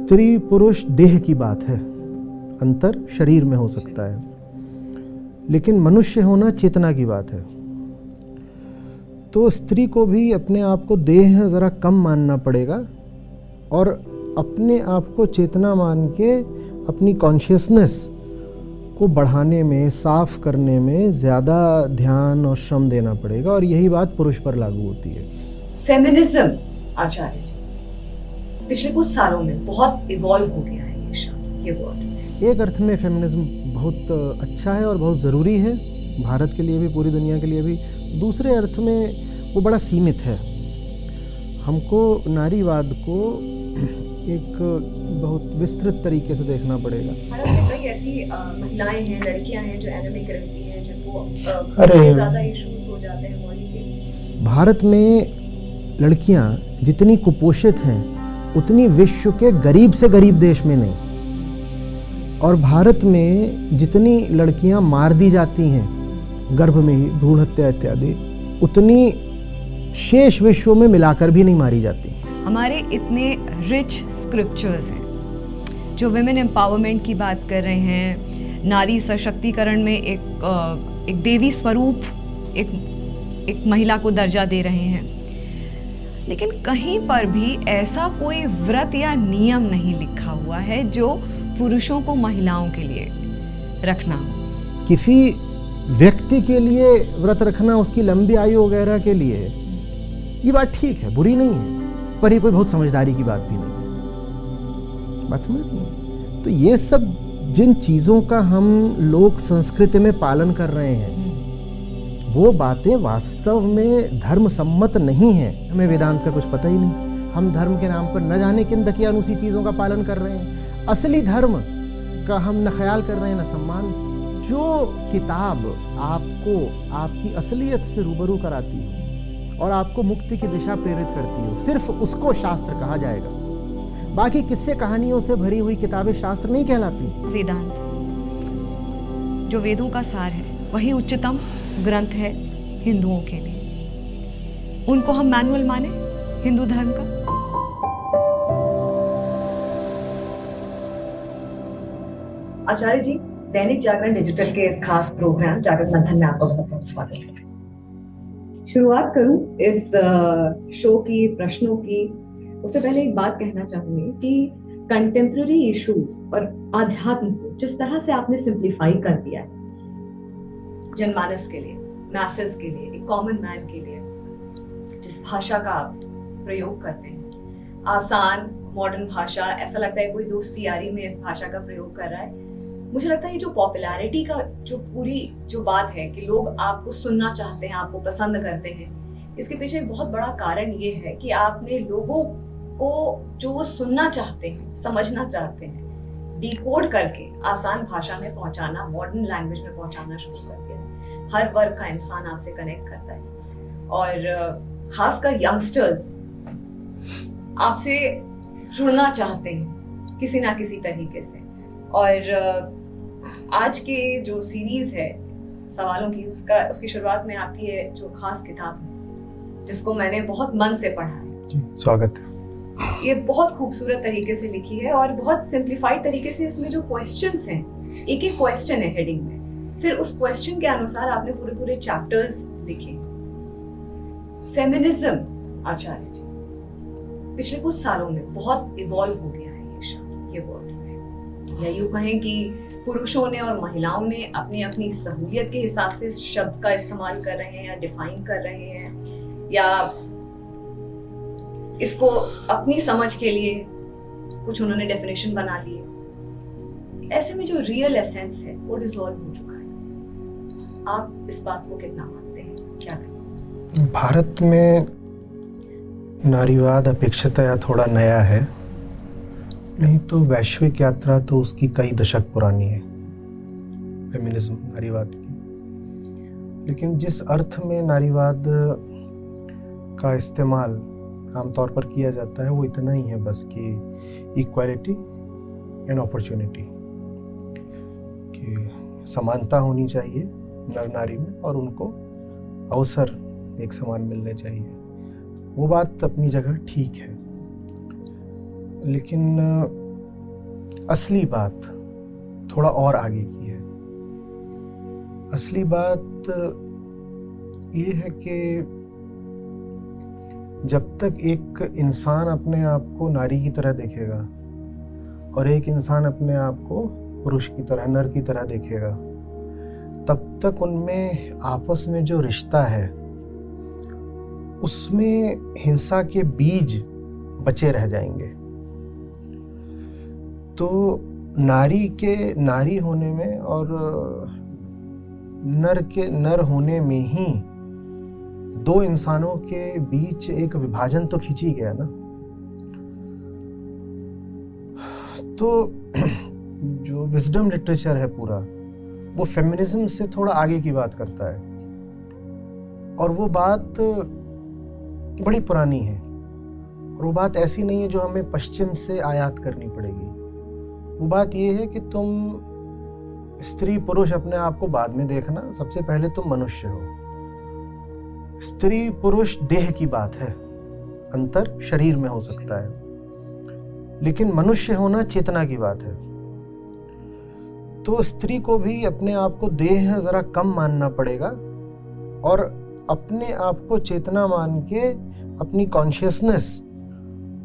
स्त्री पुरुष देह की बात है, अंतर शरीर में हो सकता है, लेकिन मनुष्य होना चेतना की बात है। तो स्त्री को भी अपने आप को देह ज़रा कम मानना पड़ेगा और अपने आप को चेतना मान के अपनी कॉन्शियसनेस को बढ़ाने में, साफ करने में ज़्यादा ध्यान और श्रम देना पड़ेगा, और यही बात पुरुष पर लागू होती है। फेमिनिज्म आचार्य जी पिछले कुछ सालों में बहुत इवॉल्व हो गया है ये शब्द, ये वर्ड। एक अर्थ में फेमिनिज्म बहुत अच्छा है और बहुत ज़रूरी है, भारत के लिए भी, पूरी दुनिया के लिए भी। दूसरे अर्थ में वो बड़ा सीमित है। हमको नारीवाद को एक बहुत विस्तृत तरीके से देखना पड़ेगा। भारत में कई ऐसी महिलाएं हैं, लड़कियां हैं जो एनीमिक रहती हैं, जिनको ज़्यादा इश्यूज हो जाते हैं बॉडी के। भारत में लड़कियां जितनी कुपोषित हैं उतनी विश्व के गरीब से गरीब देश में नहीं, और भारत में जितनी लड़कियां मार दी जाती हैं गर्भ में ही, भ्रूण हत्या इत्यादि, उतनी शेष विश्व में मिलाकर भी नहीं मारी जाती। हमारे इतने रिच स्क्रिप्चर्स हैं जो विमेन एम्पावरमेंट की बात कर रहे हैं, नारी सशक्तिकरण में एक देवी स्वरूप, एक महिला को दर्जा दे रहे हैं, लेकिन कहीं पर भी ऐसा कोई व्रत या नियम नहीं लिखा हुआ है जो पुरुषों को महिलाओं के लिए रखना हो। किसी व्यक्ति के लिए व्रत रखना, उसकी लंबी आयु वगैरह के लिए, ये बात ठीक है, बुरी नहीं है, पर ये कोई बहुत समझदारी की बात भी नहीं है। बात समझ नहीं? तो ये सब जिन चीज़ों का हम लोक संस्कृति में पालन कर रहे हैं, वो बातें वास्तव में धर्म सम्मत नहीं हैं। हमें वेदांत का कुछ पता ही नहीं, हम धर्म के नाम पर न जाने किन दकियानूसी चीज़ों का पालन कर रहे हैं। असली धर्म का हम न ख्याल कर रहे हैं, न सम्मान। जो किताब आपको आपकी असलियत से रूबरू कराती हो और आपको मुक्ति की दिशा प्रेरित करती हो, सिर्फ उसको शास्त्र कहा जाएगा। बाकी किस्से कहानियों से भरी हुई किताबें शास्त्र नहीं कहलाती। वेदांत जो वेदों का सार है, वही उच्चतम ग्रंथ है हिंदुओं के लिए। उनको हम मैनुअल माने हिंदू धर्म का। आचार्य जी, दैनिक जागरण डिजिटल के इस खास प्रोग्राम जागरण मंथन में आपका बहुत बहुत स्वागत है। शुरुआत करूं इस शो की प्रश्नों की, उससे पहले एक बात कहना चाहूंगी कि कंटेम्प्रेरी इश्यूज और आध्यात्म को जिस तरह से आपने सिंप्लीफाई कर दिया है जनमानस के लिए, मैसेस के लिए, एक कॉमन मैन के लिए, जिस भाषा का आप प्रयोग करते हैं, आसान मॉडर्न भाषा, ऐसा लगता है कोई दोस्ती यारी में इस भाषा का प्रयोग कर रहा है। मुझे लगता है ये जो पॉपुलैरिटी का जो पूरी जो बात है कि लोग आपको सुनना चाहते हैं, आपको पसंद करते हैं, इसके पीछे एक बहुत बड़ा कारण ये है कि आपने लोगों को जो वो सुनना चाहते हैं, समझना चाहते हैं, डिकोड करके आसान भाषा में पहुंचाना, मॉडर्न लैंग्वेज में पहुंचाना शुरू कर दिया है। हर वर्ग का इंसान आपसे कनेक्ट करता है और खासकर यंगस्टर्स आपसे जुड़ना चाहते हैं किसी ना किसी तरीके से। और आज के जो सीरीज है सवालों की, उसकी शुरुआत में आपकी ये जो खास किताब है जिसको मैंने बहुत मन से पढ़ा है, स्वागत है। ये बहुत खूबसूरत तरीके से लिखी है और बहुत सिंप्लीफाइड तरीके से इसमें जो क्वेश्चंस हैं, एक एक क्वेश्चन है हेडिंग में, फिर उस क्वेश्चन के अनुसार आपने पूरे पूरे चैप्टर्स लिखे। फेमिनिज्म आचार्य जी पिछले कुछ सालों में बहुत इवॉल्व हो गया है ये शब्द, ये वर्ड, या यूं कहें कि पुरुषों ने और महिलाओं ने अपनी अपनी सहूलियत के हिसाब से इस शब्द का इस्तेमाल कर रहे हैं या डिफाइन कर रहे हैं, या इसको अपनी समझ के लिए कुछ उन्होंने डेफिनेशन बना लिए। ऐसे में जो रियल एसेंस है वो डिसॉल्व हो चुका है। आप इस बात को कितना मानते हैं, क्या कहें? भारत में नारीवाद अपेक्षातया थोड़ा नया है, नहीं तो वैश्विक यात्रा तो उसकी कई दशक पुरानी है, फेमिनिज्म नारीवाद की। लेकिन जिस अर्थ में नारीवाद का इस्तेमाल आमतौर पर किया जाता है वो इतना ही है बस कि इक्वालिटी एंड अपॉर्चुनिटी, कि समानता होनी चाहिए नर नारी में और उनको अवसर एक समान मिलने चाहिए। वो बात अपनी जगह ठीक है, लेकिन असली बात थोड़ा और आगे की है। असली बात ये है कि जब तक एक इंसान अपने आप को नारी की तरह देखेगा और एक इंसान अपने आप को पुरुष की तरह, नर की तरह देखेगा, तब तक उनमें आपस में जो रिश्ता है उसमें हिंसा के बीज बचे रह जाएंगे। तो नारी के नारी होने में और नर के नर होने में ही दो इंसानों के बीच एक विभाजन तो खिंची गया ना। तो जो विजडम लिटरेचर है पूरा, वो फेमिनिज्म से थोड़ा आगे की बात करता है, और वो बात बड़ी पुरानी है, और वो बात ऐसी नहीं है जो हमें पश्चिम से आयात करनी पड़ेगी। वो बात ये है कि तुम स्त्री पुरुष अपने आप को बाद में देखना, सबसे पहले तुम मनुष्य हो। स्त्री पुरुष देह की बात है, अंतर शरीर में हो सकता है, लेकिन मनुष्य होना चेतना की बात है। तो स्त्री को भी अपने आप को देह जरा कम मानना पड़ेगा और अपने आप को चेतना मान के अपनी कॉन्शियसनेस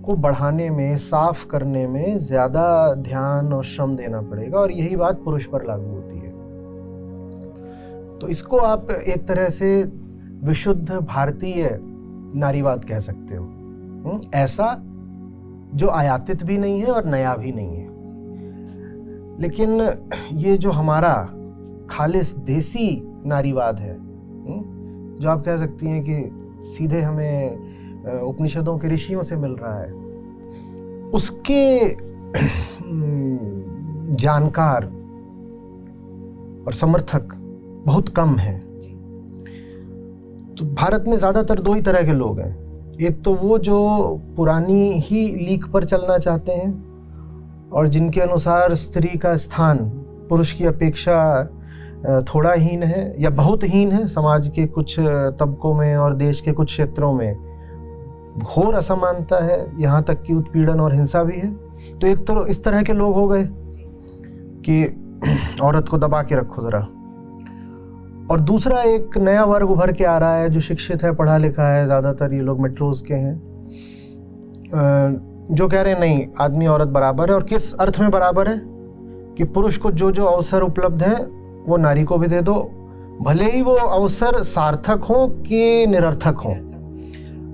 को बढ़ाने में, साफ करने में ज्यादा ध्यान और श्रम देना पड़ेगा, और यही बात पुरुष पर लागू होती है। तो इसको आप एक तरह से विशुद्ध भारतीय नारीवाद कह सकते हो, ऐसा जो आयातित भी नहीं है और नया भी नहीं है। लेकिन ये जो हमारा खालिस देसी नारीवाद है, जो आप कह सकती हैं कि सीधे हमें उपनिषदों के ऋषियों से मिल रहा है, उसके जानकार और समर्थक बहुत कम हैं। तो भारत में ज़्यादातर दो ही तरह के लोग हैं। एक तो वो जो पुरानी ही लीक पर चलना चाहते हैं और जिनके अनुसार स्त्री का स्थान पुरुष की अपेक्षा थोड़ा हीन है या बहुत हीन है, समाज के कुछ तबकों में और देश के कुछ क्षेत्रों में घोर असमानता है, यहाँ तक कि उत्पीड़न और हिंसा भी है। तो एक तो इस तरह के लोग हो गए कि औरत को दबा के रखो ज़रा, और दूसरा एक नया वर्ग उभर के आ रहा है जो शिक्षित है, पढ़ा लिखा है, ज़्यादातर ये लोग मेट्रोज के हैं, जो कह रहे हैं नहीं, आदमी औरत बराबर है। और किस अर्थ में बराबर है कि पुरुष को जो जो अवसर उपलब्ध हैं वो नारी को भी दे दो, भले ही वो अवसर सार्थक हो कि निरर्थक हो।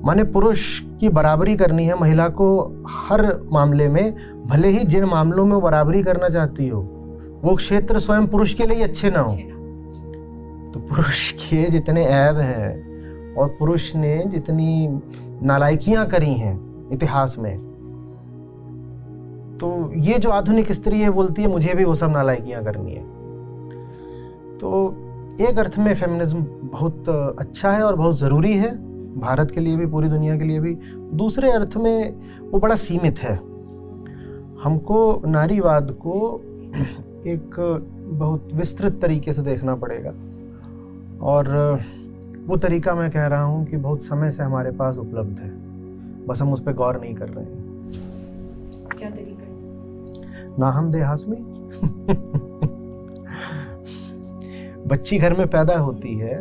माने पुरुष की बराबरी करनी है महिला को हर मामले में, भले ही जिन मामलों में वो बराबरी करना चाहती हो वो क्षेत्र स्वयं पुरुष के लिए अच्छे ना हो। तो पुरुष के जितने ऐब हैं और पुरुष ने जितनी नालायकियां करी हैं इतिहास में, तो ये जो आधुनिक स्त्री है बोलती है मुझे भी वो सब नालायकियां करनी है। तो एक अर्थ में फेमिनिज्म बहुत अच्छा है और बहुत ज़रूरी है, भारत के लिए भी, पूरी दुनिया के लिए भी। दूसरे अर्थ में वो बड़ा सीमित है। हमको नारीवाद को एक बहुत विस्तृत तरीके से देखना पड़ेगा, और वो तरीका मैं कह रहा हूँ कि बहुत समय से हमारे पास उपलब्ध है, बस हम उस पर गौर नहीं कर रहे हैं। क्या तरीका है? ना हम दे हाशमी बच्ची घर में पैदा होती है,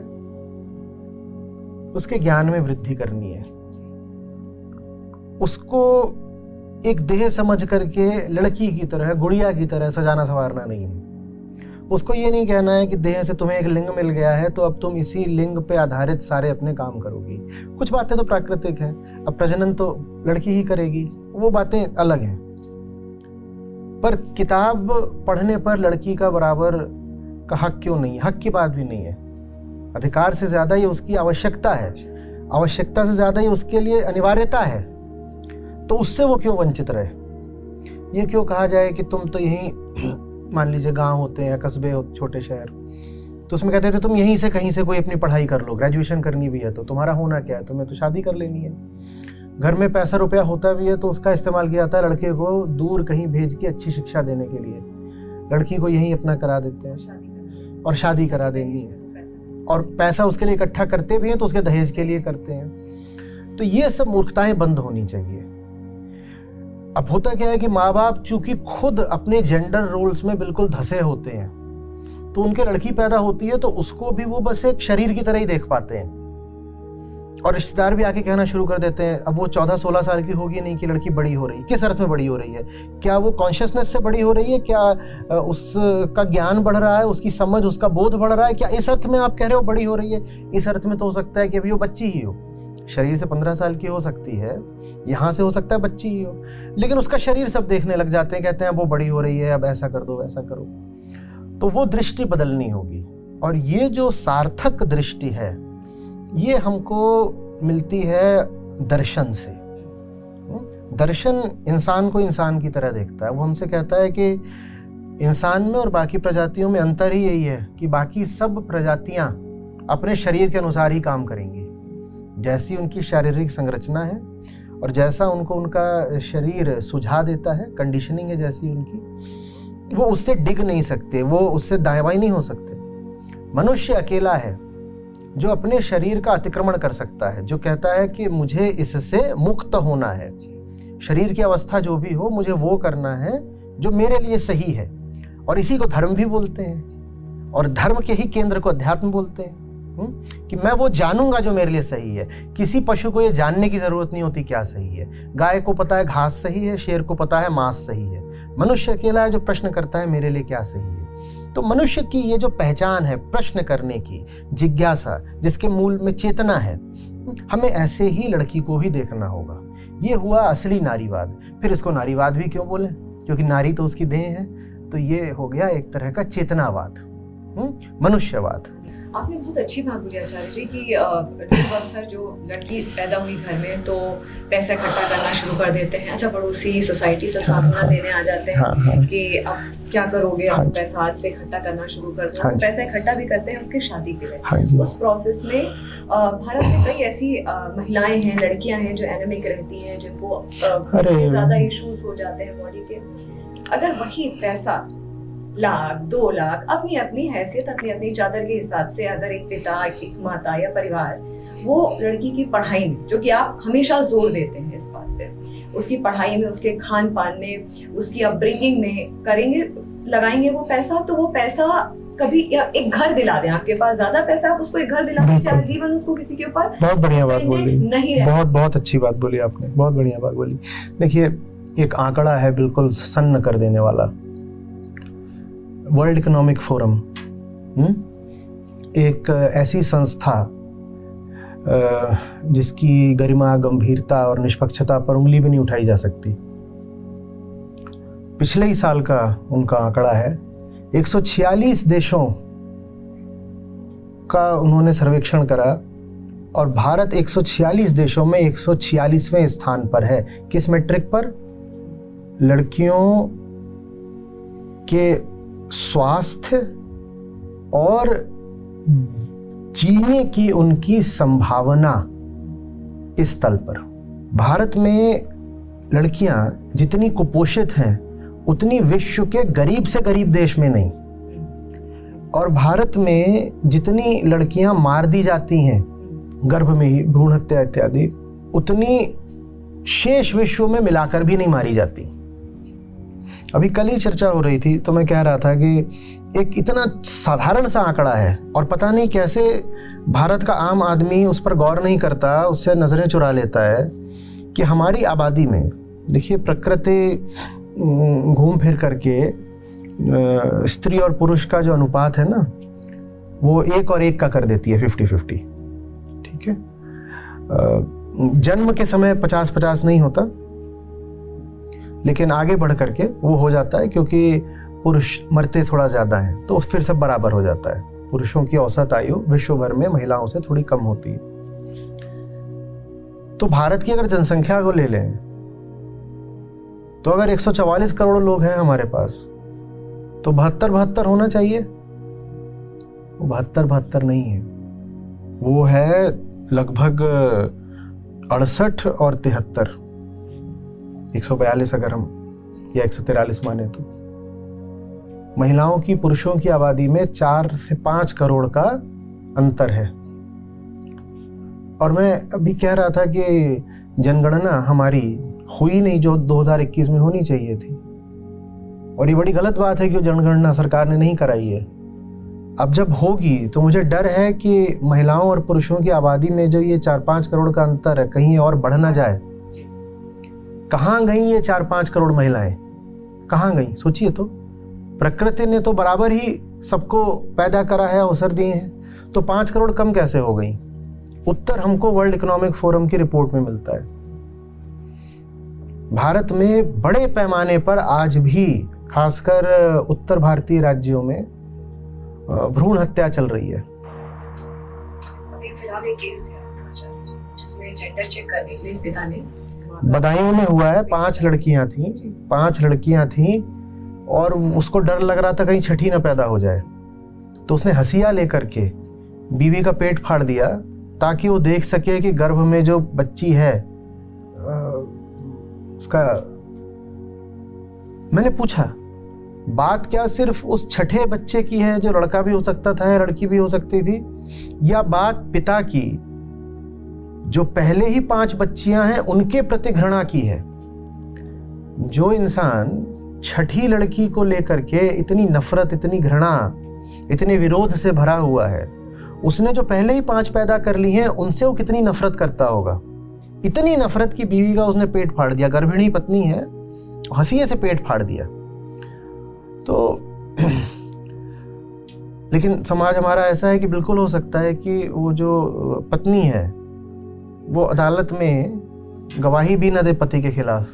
उसके ज्ञान में वृद्धि करनी है, उसको एक देह समझ करके लड़की की तरह, गुड़िया की तरह सजाना संवारना नहीं है। उसको ये नहीं कहना है कि देह से तुम्हें एक लिंग मिल गया है तो अब तुम इसी लिंग पे आधारित सारे अपने काम करोगी। कुछ बातें तो प्राकृतिक हैं, अब प्रजनन तो लड़की ही करेगी, वो बातें अलग हैं। पर किताब पढ़ने पर लड़की का बराबर का हक क्यों नहीं? हक की बात भी नहीं है, अधिकार से ज्यादा ये उसकी आवश्यकता है, आवश्यकता से ज्यादा ये उसके लिए अनिवार्यता है। तो उससे वो क्यों वंचित रहे? ये क्यों कहा जाए कि तुम तो यहीं, मान लीजिए गांव होते हैं, कस्बे होते, छोटे शहर, तो उसमें कहते थे तुम यहीं से कहीं से कोई अपनी पढ़ाई कर लो, ग्रेजुएशन करनी भी है तो तुम्हारा होना क्या है, तुम्हें तो शादी कर लेनी है। घर में पैसा रुपया होता भी है तो उसका इस्तेमाल किया जाता है लड़के को दूर कहीं भेज के अच्छी शिक्षा देने के लिए, लड़की को यहीं अपना करा देते हैं और शादी करा देंगी, और पैसा उसके लिए इकट्ठा करते भी हैं तो उसके दहेज के लिए करते हैं। तो ये सब मूर्खताएं बंद होनी चाहिए। अब होता क्या है कि माँ बाप चूंकि खुद अपने जेंडर रोल्स में बिल्कुल धंसे होते हैं, तो उनके लड़की पैदा होती है तो उसको भी वो बस एक शरीर की तरह ही देख पाते हैं, और रिश्तेदार भी आके कहना शुरू कर देते हैं अब वो 14-16 साल की होगी नहीं कि लड़की बड़ी हो रही है। किस अर्थ में बड़ी हो रही है? क्या वो कॉन्शियसनेस से बड़ी हो रही है? क्या उसका ज्ञान बढ़ रहा है, उसकी समझ, उसका बोध बढ़ रहा है? क्या इस अर्थ में आप कह रहे हो बड़ी हो रही है? इस अर्थ में तो हो सकता है कि अभी वो बच्ची ही हो, शरीर से 15 साल की हो सकती है, यहाँ से हो सकता है बच्ची ही हो, लेकिन उसका शरीर सब देखने लग जाते हैं, कहते हैं वो बड़ी हो रही है, अब ऐसा कर दो वैसा करो। तो वो दृष्टि बदलनी होगी, और ये जो सार्थक दृष्टि है ये हमको मिलती है दर्शन से। दर्शन इंसान को इंसान की तरह देखता है। वो हमसे कहता है कि इंसान में और बाकी प्रजातियों में अंतर ही यही है कि बाकी सब प्रजातियां अपने शरीर के अनुसार ही काम करेंगी। जैसी उनकी शारीरिक संरचना है और जैसा उनको उनका शरीर सुझा देता है, कंडीशनिंग है जैसी उनकी, वो उससे डिग नहीं सकते, वो उससे दाएं बाएं नहीं हो सकते। मनुष्य अकेला है जो अपने शरीर का अतिक्रमण कर सकता है, जो कहता है कि मुझे इससे मुक्त होना है, शरीर की अवस्था जो भी हो मुझे वो करना है जो मेरे लिए सही है। और इसी को धर्म भी बोलते हैं, और धर्म के ही केंद्र को अध्यात्म बोलते हैं। कि मैं वो जानूंगा जो मेरे लिए सही है। किसी पशु को ये जानने की जरूरत नहीं होती क्या सही है। गाय को पता है घास सही है, शेर को पता है मांस सही है। मनुष्य अकेला है जो प्रश्न करता है मेरे लिए क्या सही है। तो मनुष्य की ये जो पहचान है प्रश्न करने की, जिज्ञासा, जिसके मूल में चेतना है, हमें ऐसे ही लड़की को भी देखना होगा। ये हुआ असली नारीवाद। फिर इसको नारीवाद भी क्यों बोले? क्योंकि नारी तो उसकी देह है। तो ये हो गया एक तरह का चेतनावाद, मनुष्यवाद। आपने बहुत अच्छी बात बोली आचार्य जी कि अक्सर जो लड़की पैदा हुई घर में तो पैसा इकट्ठा करना शुरू कर देते हैं। अच्छा, पड़ोसी सोसाइटी सब सांत्वना देने आ जाते हैं कि अब क्या करोगे, अब पैसा आज से इकट्ठा करना शुरू कर दो। पैसा इकट्ठा भी करते हैं उसकी शादी के लिए। उस प्रोसेस में भारत में कई ऐसी महिलाएं हैं, लड़कियां हैं जो एनेमिक रहती हैं, जिनको ज्यादा इश्यूज हो जाते हैं बॉडी के। अगर वही पैसा 1 लाख 2 लाख अपनी अपनी हैसियत, अपनी अपनी चादर के हिसाब से अगर एक पिता, एक माता या परिवार वो लड़की की पढ़ाई में, जो कि आप हमेशा जोर देते हैं इस बात पे, उसकी पढ़ाई में, उसके खान पान में, उसकी अपब्रिंगिंग में करेंगे, लगाएंगे वो पैसा, तो वो पैसा कभी या एक घर दिला दें। आपके पास ज्यादा पैसा, आप उसको एक घर दिला दें, चाहे जीवन उसको किसी के ऊपर बहुत बढ़िया बात बोली, नहीं बहुत अच्छी बात बोली आपने, बहुत बढ़िया बात बोली। देखिए, एक आंकड़ा है बिल्कुल सन्न कर देने वाला। वर्ल्ड इकोनॉमिक फोरम एक ऐसी संस्था जिसकी गरिमा, गंभीरता और निष्पक्षता पर उंगली भी नहीं उठाई जा सकती। पिछले ही साल का उनका आंकड़ा है, 146 देशों का उन्होंने सर्वेक्षण करा और भारत 146 देशों में 146वें स्थान पर है। किस मैट्रिक पर? लड़कियों के स्वास्थ्य और जीने की उनकी संभावना इस तल पर। भारत में लड़कियां जितनी कुपोषित हैं उतनी विश्व के गरीब से गरीब देश में नहीं, और भारत में जितनी लड़कियां मार दी जाती हैं गर्भ में ही, भ्रूण हत्या इत्यादि, उतनी शेष विश्व में मिलाकर भी नहीं मारी जाती। अभी कल ही चर्चा हो रही थी तो मैं कह रहा था कि एक इतना साधारण सा आंकड़ा है और पता नहीं कैसे भारत का आम आदमी उस पर गौर नहीं करता, उससे नजरें चुरा लेता है कि हमारी आबादी में, देखिए, प्रकृति घूम फिर करके स्त्री और पुरुष का जो अनुपात है ना, वो 1 और 1 का कर देती है, 50-50। ठीक है, जन्म के समय 50-50 नहीं होता, लेकिन आगे बढ़ करके वो हो जाता है क्योंकि पुरुष मरते थोड़ा ज्यादा हैं, तो फिर सब बराबर हो जाता है। पुरुषों की औसत आयु विश्व भर में महिलाओं से थोड़ी कम होती है। तो भारत की अगर जनसंख्या को ले लें तो अगर 144 करोड़ लोग हैं हमारे पास, तो 72 होना चाहिए। वो 72 नहीं है, वो है लगभग 68 और 73, 142 अगर हम, या 143 माने तो। महिलाओं की पुरुषों की आबादी में 4 से 5 करोड़ का अंतर है। और मैं अभी कह रहा था कि जनगणना हमारी हुई नहीं जो 2021 में होनी चाहिए थी। और ये बड़ी गलत बात है कि जनगणना सरकार ने नहीं कराई है। अब जब होगी तो मुझे डर है कि महिलाओं और पुरुषों की आबादी में जो ये 4-5 करोड़ का अंतर है कहीं और बढ़ ना जाए। कहाँ गई ये 4-5 करोड़ महिलाएं, कहाँ गई? सोचिए तो, प्रकृति ने तो बराबर ही सबको पैदा करा है, अवसर दिए हैं, तो 5 करोड़ कम कैसे हो गई? उत्तर हमको वर्ल्ड इकोनॉमिक फोरम की रिपोर्ट में मिलता है। भारत में बड़े पैमाने पर आज भी खासकर उत्तर भारतीय राज्यों में भ्रूण हत्या चल रही है। अभी फिलहाल एक केस गया जिसमें जेंडर चेक करने के लिए पिता ने बदायूं में हुआ है। 5 लड़कियां थीं और उसको डर लग रहा था कहीं छठी ना पैदा हो जाए, तो उसने हंसिया लेकर के बीवी का पेट फाड़ दिया ताकि वो देख सके कि गर्भ में जो बच्ची है उसका। मैंने पूछा, बात क्या सिर्फ उस छठे बच्चे की है जो लड़का भी हो सकता था या लड़की भी हो सकती थी, या बात पिता की जो पहले ही 5 बच्चियां हैं उनके प्रति घृणा की है? जो इंसान छठी लड़की को लेकर के इतनी नफरत, इतनी घृणा, इतने विरोध से भरा हुआ है, उसने जो पहले ही 5 पैदा कर ली हैं उनसे वो कितनी नफरत करता होगा। इतनी नफरत की बीवी का उसने पेट फाड़ दिया, गर्भिणी पत्नी है, हंसिये से पेट फाड़ दिया। तो लेकिन समाज हमारा ऐसा है कि बिल्कुल हो सकता है कि वो जो पत्नी है वो अदालत में गवाही भी न दे पति के खिलाफ,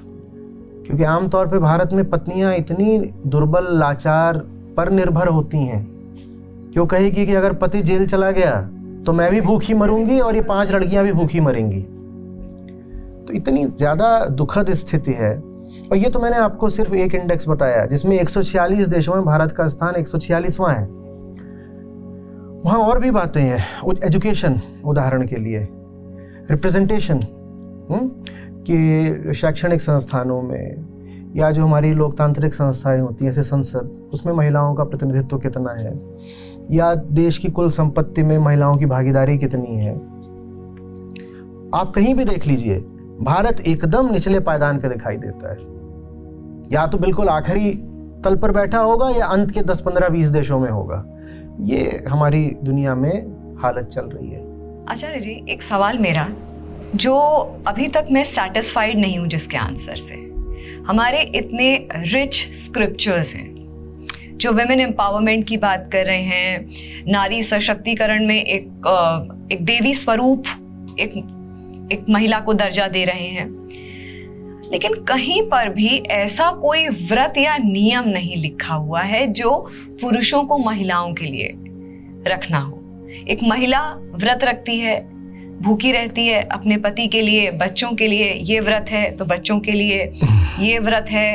क्योंकि आमतौर पे भारत में पत्नियां इतनी दुर्बल, लाचार, पर निर्भर होती हैं कि वो कहेगी कि अगर पति जेल चला गया तो मैं भी भूखी मरूंगी और ये 5 लड़कियां भी भूखी मरेंगी। तो इतनी ज्यादा दुखद स्थिति है। और ये तो मैंने आपको सिर्फ एक इंडेक्स बताया जिसमें 146 देशों में भारत का स्थान 146वां है। वहाँ और भी बातें हैं। एजुकेशन उदाहरण के लिए, रिप्रेजेंटेशन कि शैक्षणिक संस्थानों में या जो हमारी लोकतांत्रिक संस्थाएं होती हैं जैसे संसद, उसमें महिलाओं का प्रतिनिधित्व कितना है, या देश की कुल संपत्ति में महिलाओं की भागीदारी कितनी है। आप कहीं भी देख लीजिए, भारत एकदम निचले पायदान पे दिखाई देता है। या तो बिल्कुल आखिरी तल पर बैठा होगा या अंत के 10, 15, 20 देशों में होगा। ये हमारी दुनिया में हालत चल रही है। आचार्य जी, एक सवाल मेरा जो अभी तक मैं सेटिस्फाइड नहीं हूँ जिसके आंसर से, हमारे इतने रिच स्क्रिप्चर्स हैं जो वुमेन एम्पावरमेंट की बात कर रहे हैं, नारी सशक्तिकरण में एक देवी स्वरूप एक महिला को दर्जा दे रहे हैं, लेकिन कहीं पर भी ऐसा कोई व्रत या नियम नहीं लिखा हुआ है जो पुरुषों को महिलाओं के लिए रखना हो। एक महिला व्रत रखती है, भूखी रहती है अपने पति के लिए, बच्चों के लिए ये व्रत है तो बच्चों के लिए ये व्रत है।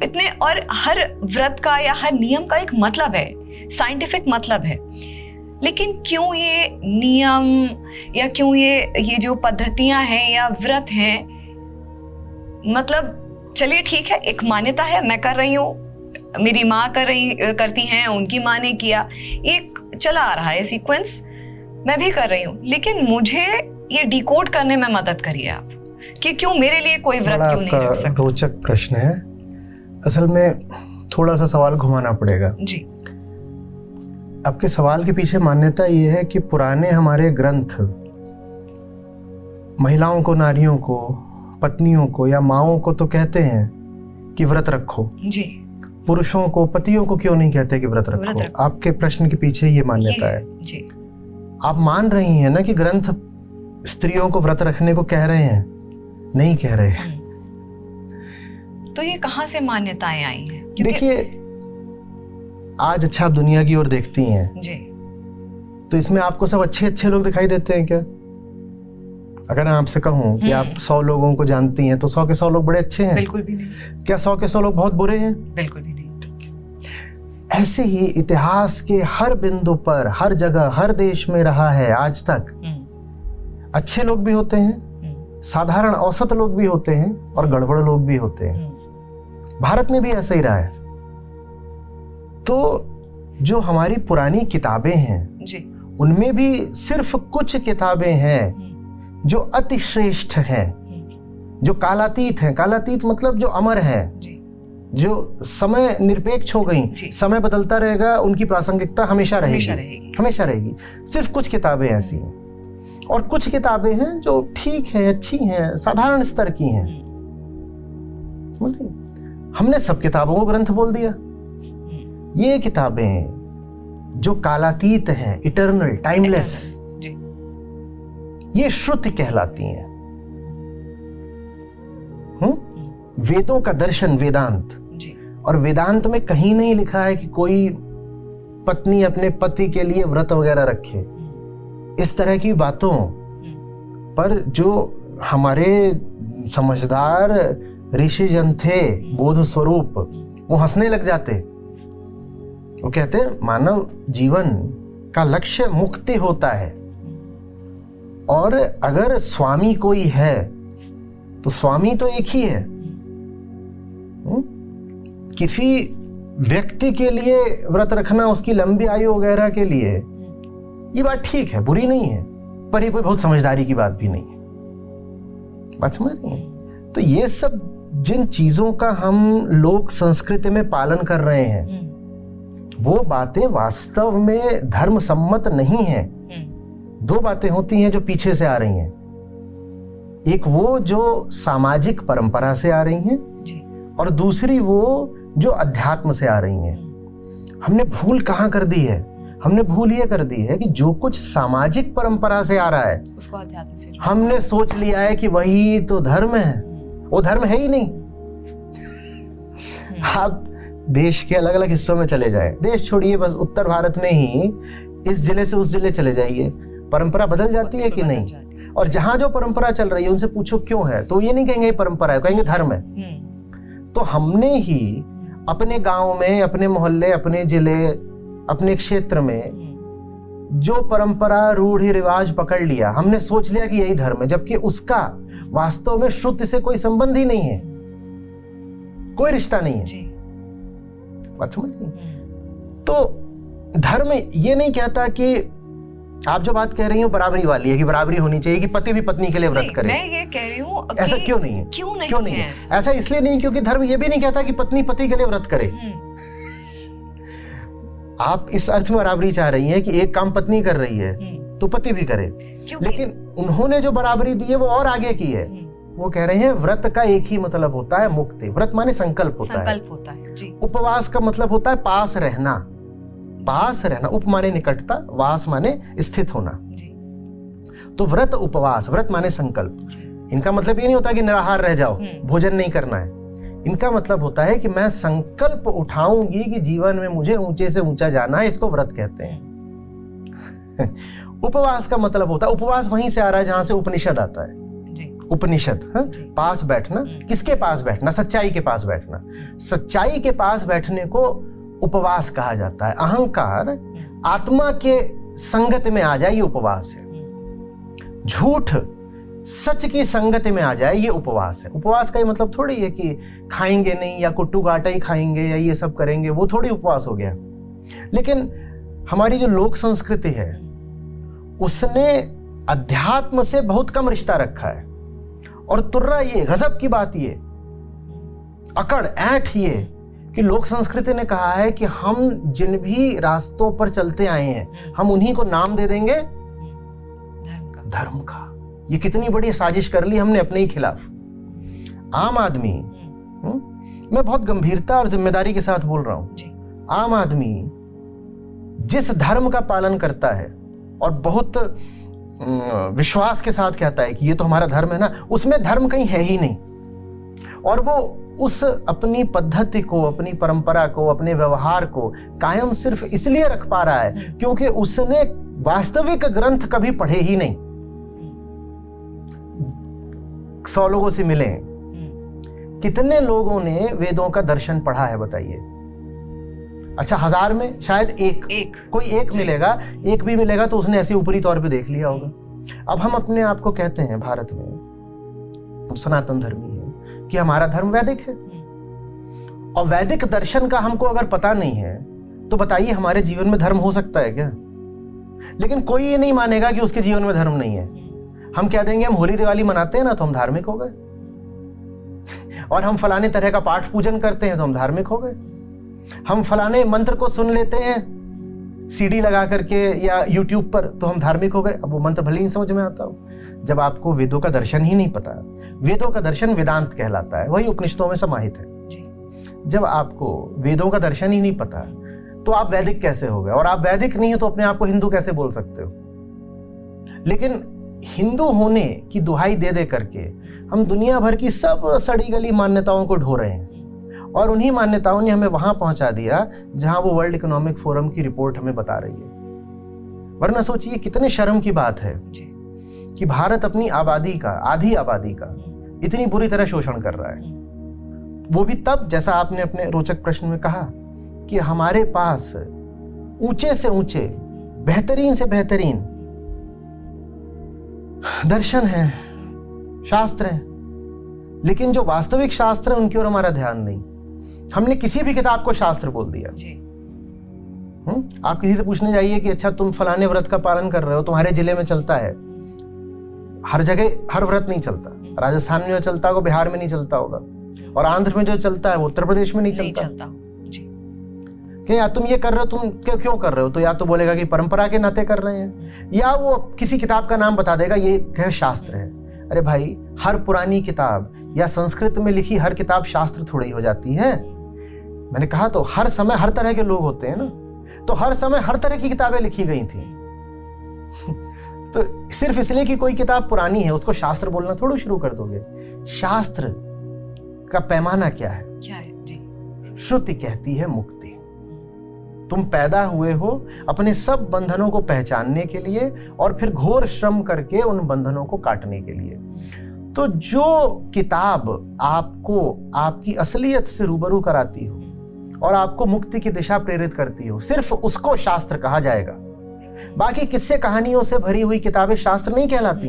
इतने, और हर व्रत का या हर नियम का एक मतलब है, साइंटिफिक मतलब है। लेकिन क्यों ये नियम या क्यों ये जो पद्धतियां हैं या व्रत हैं, मतलब चलिए ठीक है, एक मान्यता है, मैं कर रही हूँ, मेरी माँ करती हैं, उनकी माँ ने किया, एक चला आ रहा है सीक्वेंस, मैं भी कर रही हूँ, लेकिन मुझे ये डिकोड करने में मदद करिए आप कि क्यों मेरे लिए कोई व्रत क्यों नहीं रख सकता। रोचक प्रश्न है। असल में थोड़ा सा सवाल घुमाना पड़ेगा जी। आपके सवाल के पीछे मान्यता ये है कि पुराने हमारे ग्रंथ महिलाओं को, नारियों को, पत्नियों को या माओं को तो कहते हैं कि व्रत रखो जी, पुरुषों को, पतियों को क्यों नहीं कहते कि व्रत रखो? आपके प्रश्न के पीछे ये मान्यता है जी। आप मान रही हैं ना कि ग्रंथ स्त्रियों को व्रत रखने को कह रहे हैं? नहीं कह रहे हैं। तो ये कहाँ से मान्यताएं आई हैं? देखिए, आज अच्छा आप दुनिया की ओर देखती हैं जी, तो इसमें आपको सब अच्छे अच्छे लोग दिखाई देते हैं क्या? अगर मैं आपसे कहूं कि आप 100 लोगों को जानती हैं तो 100 के 100 लोग बड़े अच्छे हैं? बिल्कुल भी नहीं। क्या 100 के 100 लोग बहुत बुरे हैं? बिल्कुल भी नहीं। ऐसे ही इतिहास के हर बिंदु पर, हर जगह, हर देश में रहा है आज तक। अच्छे लोग भी होते हैं, साधारण औसत लोग भी होते हैं और गड़बड़ लोग भी होते हैं। भारत में भी ऐसा ही रहा है। तो जो हमारी पुरानी किताबें हैं जी, उनमें भी सिर्फ कुछ किताबें हैं जो अति श्रेष्ठ हैं, जो कालातीत हैं, कालातीत मतलब जो अमर है, जी, जो समय निरपेक्ष हो गई, जी। समय बदलता रहेगा, उनकी प्रासंगिकता हमेशा हमेशा रहेगी, रहेगी। हमेशा रहेगी। सिर्फ कुछ किताबें ऐसी हैं और कुछ किताबें हैं जो ठीक है, अच्छी हैं, साधारण स्तर की हैं। समझ रही? हमने सब किताबों को ग्रंथ बोल दिया। ये किताबें जो कालातीत हैं, इटर्नल, टाइमलेस, जी, ये श्रुति कहलाती हैं। वेदों का दर्शन वेदांत, जी, और वेदांत में कहीं नहीं लिखा है कि कोई पत्नी अपने पति के लिए व्रत वगैरह रखे। इस तरह की बातों पर जो हमारे समझदार ऋषिजन थे, बोध स्वरूप, वो हंसने लग जाते। वो कहते हैं मानव जीवन का लक्ष्य मुक्ति होता है, और अगर स्वामी कोई है तो स्वामी तो एक ही है। किसी व्यक्ति के लिए व्रत रखना, उसकी लंबी आयु वगैरह के लिए, ये बात ठीक है, बुरी नहीं है, पर ये कोई बहुत समझदारी की बात भी नहीं है। बात समझ रही है? तो ये सब जिन चीजों का हम लोक संस्कृति में पालन कर रहे हैं, वो बातें वास्तव में धर्म सम्मत नहीं है। दो बातें होती हैं जो पीछे से आ रही हैं, एक वो जो सामाजिक परंपरा से आ रही हैं, और दूसरी वो जो अध्यात्म से आ रही हैं। हमने भूल कहाँ कर दी है? हमने भूल ये कर दी है कि जो कुछ सामाजिक परंपरा से आ रहा है, उसको अध्यात्म से हमने सोच लिया है कि वही तो धर्म है। वो धर्म है ही नहीं। आप देश के अलग अलग हिस्सों में चले जाएं, देश छोड़िए, बस उत्तर भारत में ही इस जिले से उस जिले चले जाइए, परंपरा बदल जाती है कि नहीं? और जहां जो परंपरा चल रही है उनसे पूछो क्यों है, तो ये नहीं कहेंगे ये परंपरा है, कहेंगे धर्म है। तो हमने ही अपने गांव में, अपने मोहल्ले, अपने जिले, अपने क्षेत्र में जो परंपरा, रूढ़ि रिवाज पकड़ लिया, हमने सोच लिया कि यही धर्म है, जबकि उसका वास्तव में श्रुति से कोई संबंध ही नहीं है, कोई रिश्ता नहीं है। बात समझ रही? तो धर्म ये नहीं कहता कि आप जो बात कह रही हो बराबरी वाली है, कि बराबरी होनी चाहिए, कि पति भी पत्नी के लिए व्रत करे। मैं ये कह रही हूँ, ऐसा क्यों नहीं है? क्यों नहीं है? ऐसा इसलिए नहीं क्योंकि धर्म ये भी नहीं कहता कि पत्नी पति के लिए व्रत करे। आप इस अर्थ में बराबरी चाह रही हैं कि एक काम पत्नी कर रही है तो पति भी करे, लेकिन उन्होंने जो बराबरी दी है वो और आगे की है। वो कह रहे हैं व्रत का एक ही मतलब होता है, मुक्ति। व्रत माने संकल्प होता है। जी। उपवास का मतलब होता है पास रहना, पास रहना। उप माने निकटता, वास माने स्थित होना जी। तो व्रत उपवास, व्रत माने संकल्प। इनका मतलब ये नहीं होता कि निराहार रह जाओ, भोजन नहीं करना है। इनका मतलब होता है कि मैं संकल्प उठाऊंगी कि जीवन में मुझे ऊंचे से ऊंचा जाना है, इसको व्रत कहते हैं। उपवास का मतलब होता है, उपवास वहीं से आ रहा है जहां से उपनिषद आता है जी। उपनिषद, पास बैठना। किसके पास बैठना? सच्चाई के पास बैठना। सच्चाई के पास बैठने को उपवास कहा जाता है। अहंकार आत्मा के संगत में आ जाए, ये उपवास है। झूठ सच की संगत में आ जाए, ये उपवास है। उपवास का ये मतलब थोड़ी है कि खाएंगे नहीं या कुट्टू काटा ही खाएंगे या ये सब करेंगे, वो थोड़ी उपवास हो गया। लेकिन हमारी जो लोक संस्कृति है उसने अध्यात्म से बहुत कम रिश्ता रखा है। और तुर्रा ये, गजब की बात ये, अकड़ ऐठ ये कि लोक संस्कृति ने कहा है कि हम जिन भी रास्तों पर चलते आए हैं हम उन्हीं को नाम दे देंगे धर्म का। ये कितनी बड़ी साजिश कर ली हमने अपने ही खिलाफ। आम आदमी, मैं बहुत गंभीरता और जिम्मेदारी के साथ बोल रहा हूं, आम आदमी जिस धर्म का पालन करता है और बहुत विश्वास के साथ कहता है कि ये तो हमारा धर्म है ना, उसमें धर्म कहीं है ही नहीं। और वो उस अपनी पद्धति को, अपनी परंपरा को, अपने व्यवहार को कायम सिर्फ इसलिए रख पा रहा है क्योंकि उसने वास्तविक ग्रंथ कभी पढ़े ही नहीं। 100 लोगों से मिले, कितने लोगों ने वेदों का दर्शन पढ़ा है बताइए? अच्छा, 1000 में शायद एक कोई एक मिलेगा। एक भी मिलेगा तो उसने ऐसे ऊपरी तौर पे देख लिया होगा। अब हम अपने आप को कहते हैं भारत में, हम सनातन धर्मी हैं, कि हमारा धर्म वैदिक है। और वैदिक दर्शन का हमको अगर पता नहीं है तो बताइए हमारे जीवन में धर्म हो सकता है क्या? लेकिन कोई ये नहीं मानेगा कि उसके जीवन में धर्म नहीं है। हम कह देंगे हम होली दिवाली मनाते हैं ना तो हम धार्मिक हो गए। और हम फलाने तरह का पाठ पूजन करते हैं तो हम धार्मिक हो गए। हम फलाने मंत्र को सुन लेते हैं सीडी लगा करके या यूट्यूब पर तो हम धार्मिक हो गए। अब वो मंत्र भले ही समझ में आता हो, जब आपको वेदों का दर्शन ही नहीं पता। वेदों का दर्शन वेदांत कहलाता है, वही उपनिषदों में समाहित है। जब आपको वेदों का दर्शन ही नहीं पता तो आप वैदिक कैसे हो गए? और आप वैदिक नहीं हो तो अपने आप को हिंदू कैसे बोल सकते हो? लेकिन हिंदू होने की दुहाई दे दे करके हम दुनिया भर की सब सड़ी गली मान्यताओं को ढो रहे हैं, और उन्हीं मान्यताओं ने हमें वहां पहुंचा दिया जहां वो वर्ल्ड इकोनॉमिक फोरम की रिपोर्ट हमें बता रही है। वरना सोचिए कितने शर्म की बात है कि भारत अपनी आबादी का, आधी आबादी का इतनी बुरी तरह शोषण कर रहा है। वो भी तब, जैसा आपने अपने रोचक प्रश्न में कहा, कि हमारे पास ऊंचे से ऊंचे, बेहतरीन से बेहतरीन दर्शन है, शास्त्र है, लेकिन जो वास्तविक शास्त्र है उनकी ओर हमारा ध्यान नहीं। हमने किसी भी किताब को शास्त्र बोल दिया। आप किसी से पूछने जाइए कि अच्छा तुम फलाने व्रत का पालन कर रहे हो, तुम्हारे जिले में चलता है। हर जगह हर व्रत नहीं चलता। राजस्थान में जो चलता होगा बिहार में नहीं चलता होगा, और आंध्र में जो चलता है वो उत्तर प्रदेश में नहीं चलता। कि या तुम ये कर रहे हो, तुम क्यों कर रहे हो? तो या तो बोलेगा कि परंपरा के नाते कर रहे हैं, या वो किसी किताब का नाम बता देगा ये क्या शास्त्र है। अरे भाई, हर पुरानी किताब या संस्कृत में लिखी हर किताब शास्त्र थोड़ी हो जाती है। मैंने कहा तो हर समय हर तरह के लोग होते हैं ना, तो हर समय हर तरह की किताबें लिखी गई थी। तो सिर्फ इसलिए कि कोई किताब पुरानी है उसको शास्त्र बोलना थोड़ा शुरू कर दोगे। शास्त्र का पैमाना क्या है? जी? श्रुति कहती है मुक्ति। तुम पैदा हुए हो अपने सब बंधनों को पहचानने के लिए और फिर घोर श्रम करके उन बंधनों को काटने के लिए। तो जो किताब आपको आपकी असलियत से रूबरू कराती हो और आपको मुक्ति की दिशा प्रेरित करती हो, सिर्फ उसको शास्त्र कहा जाएगा। बाकी किस्से कहानियों से भरी हुई किताबें शास्त्र नहीं कहलाती।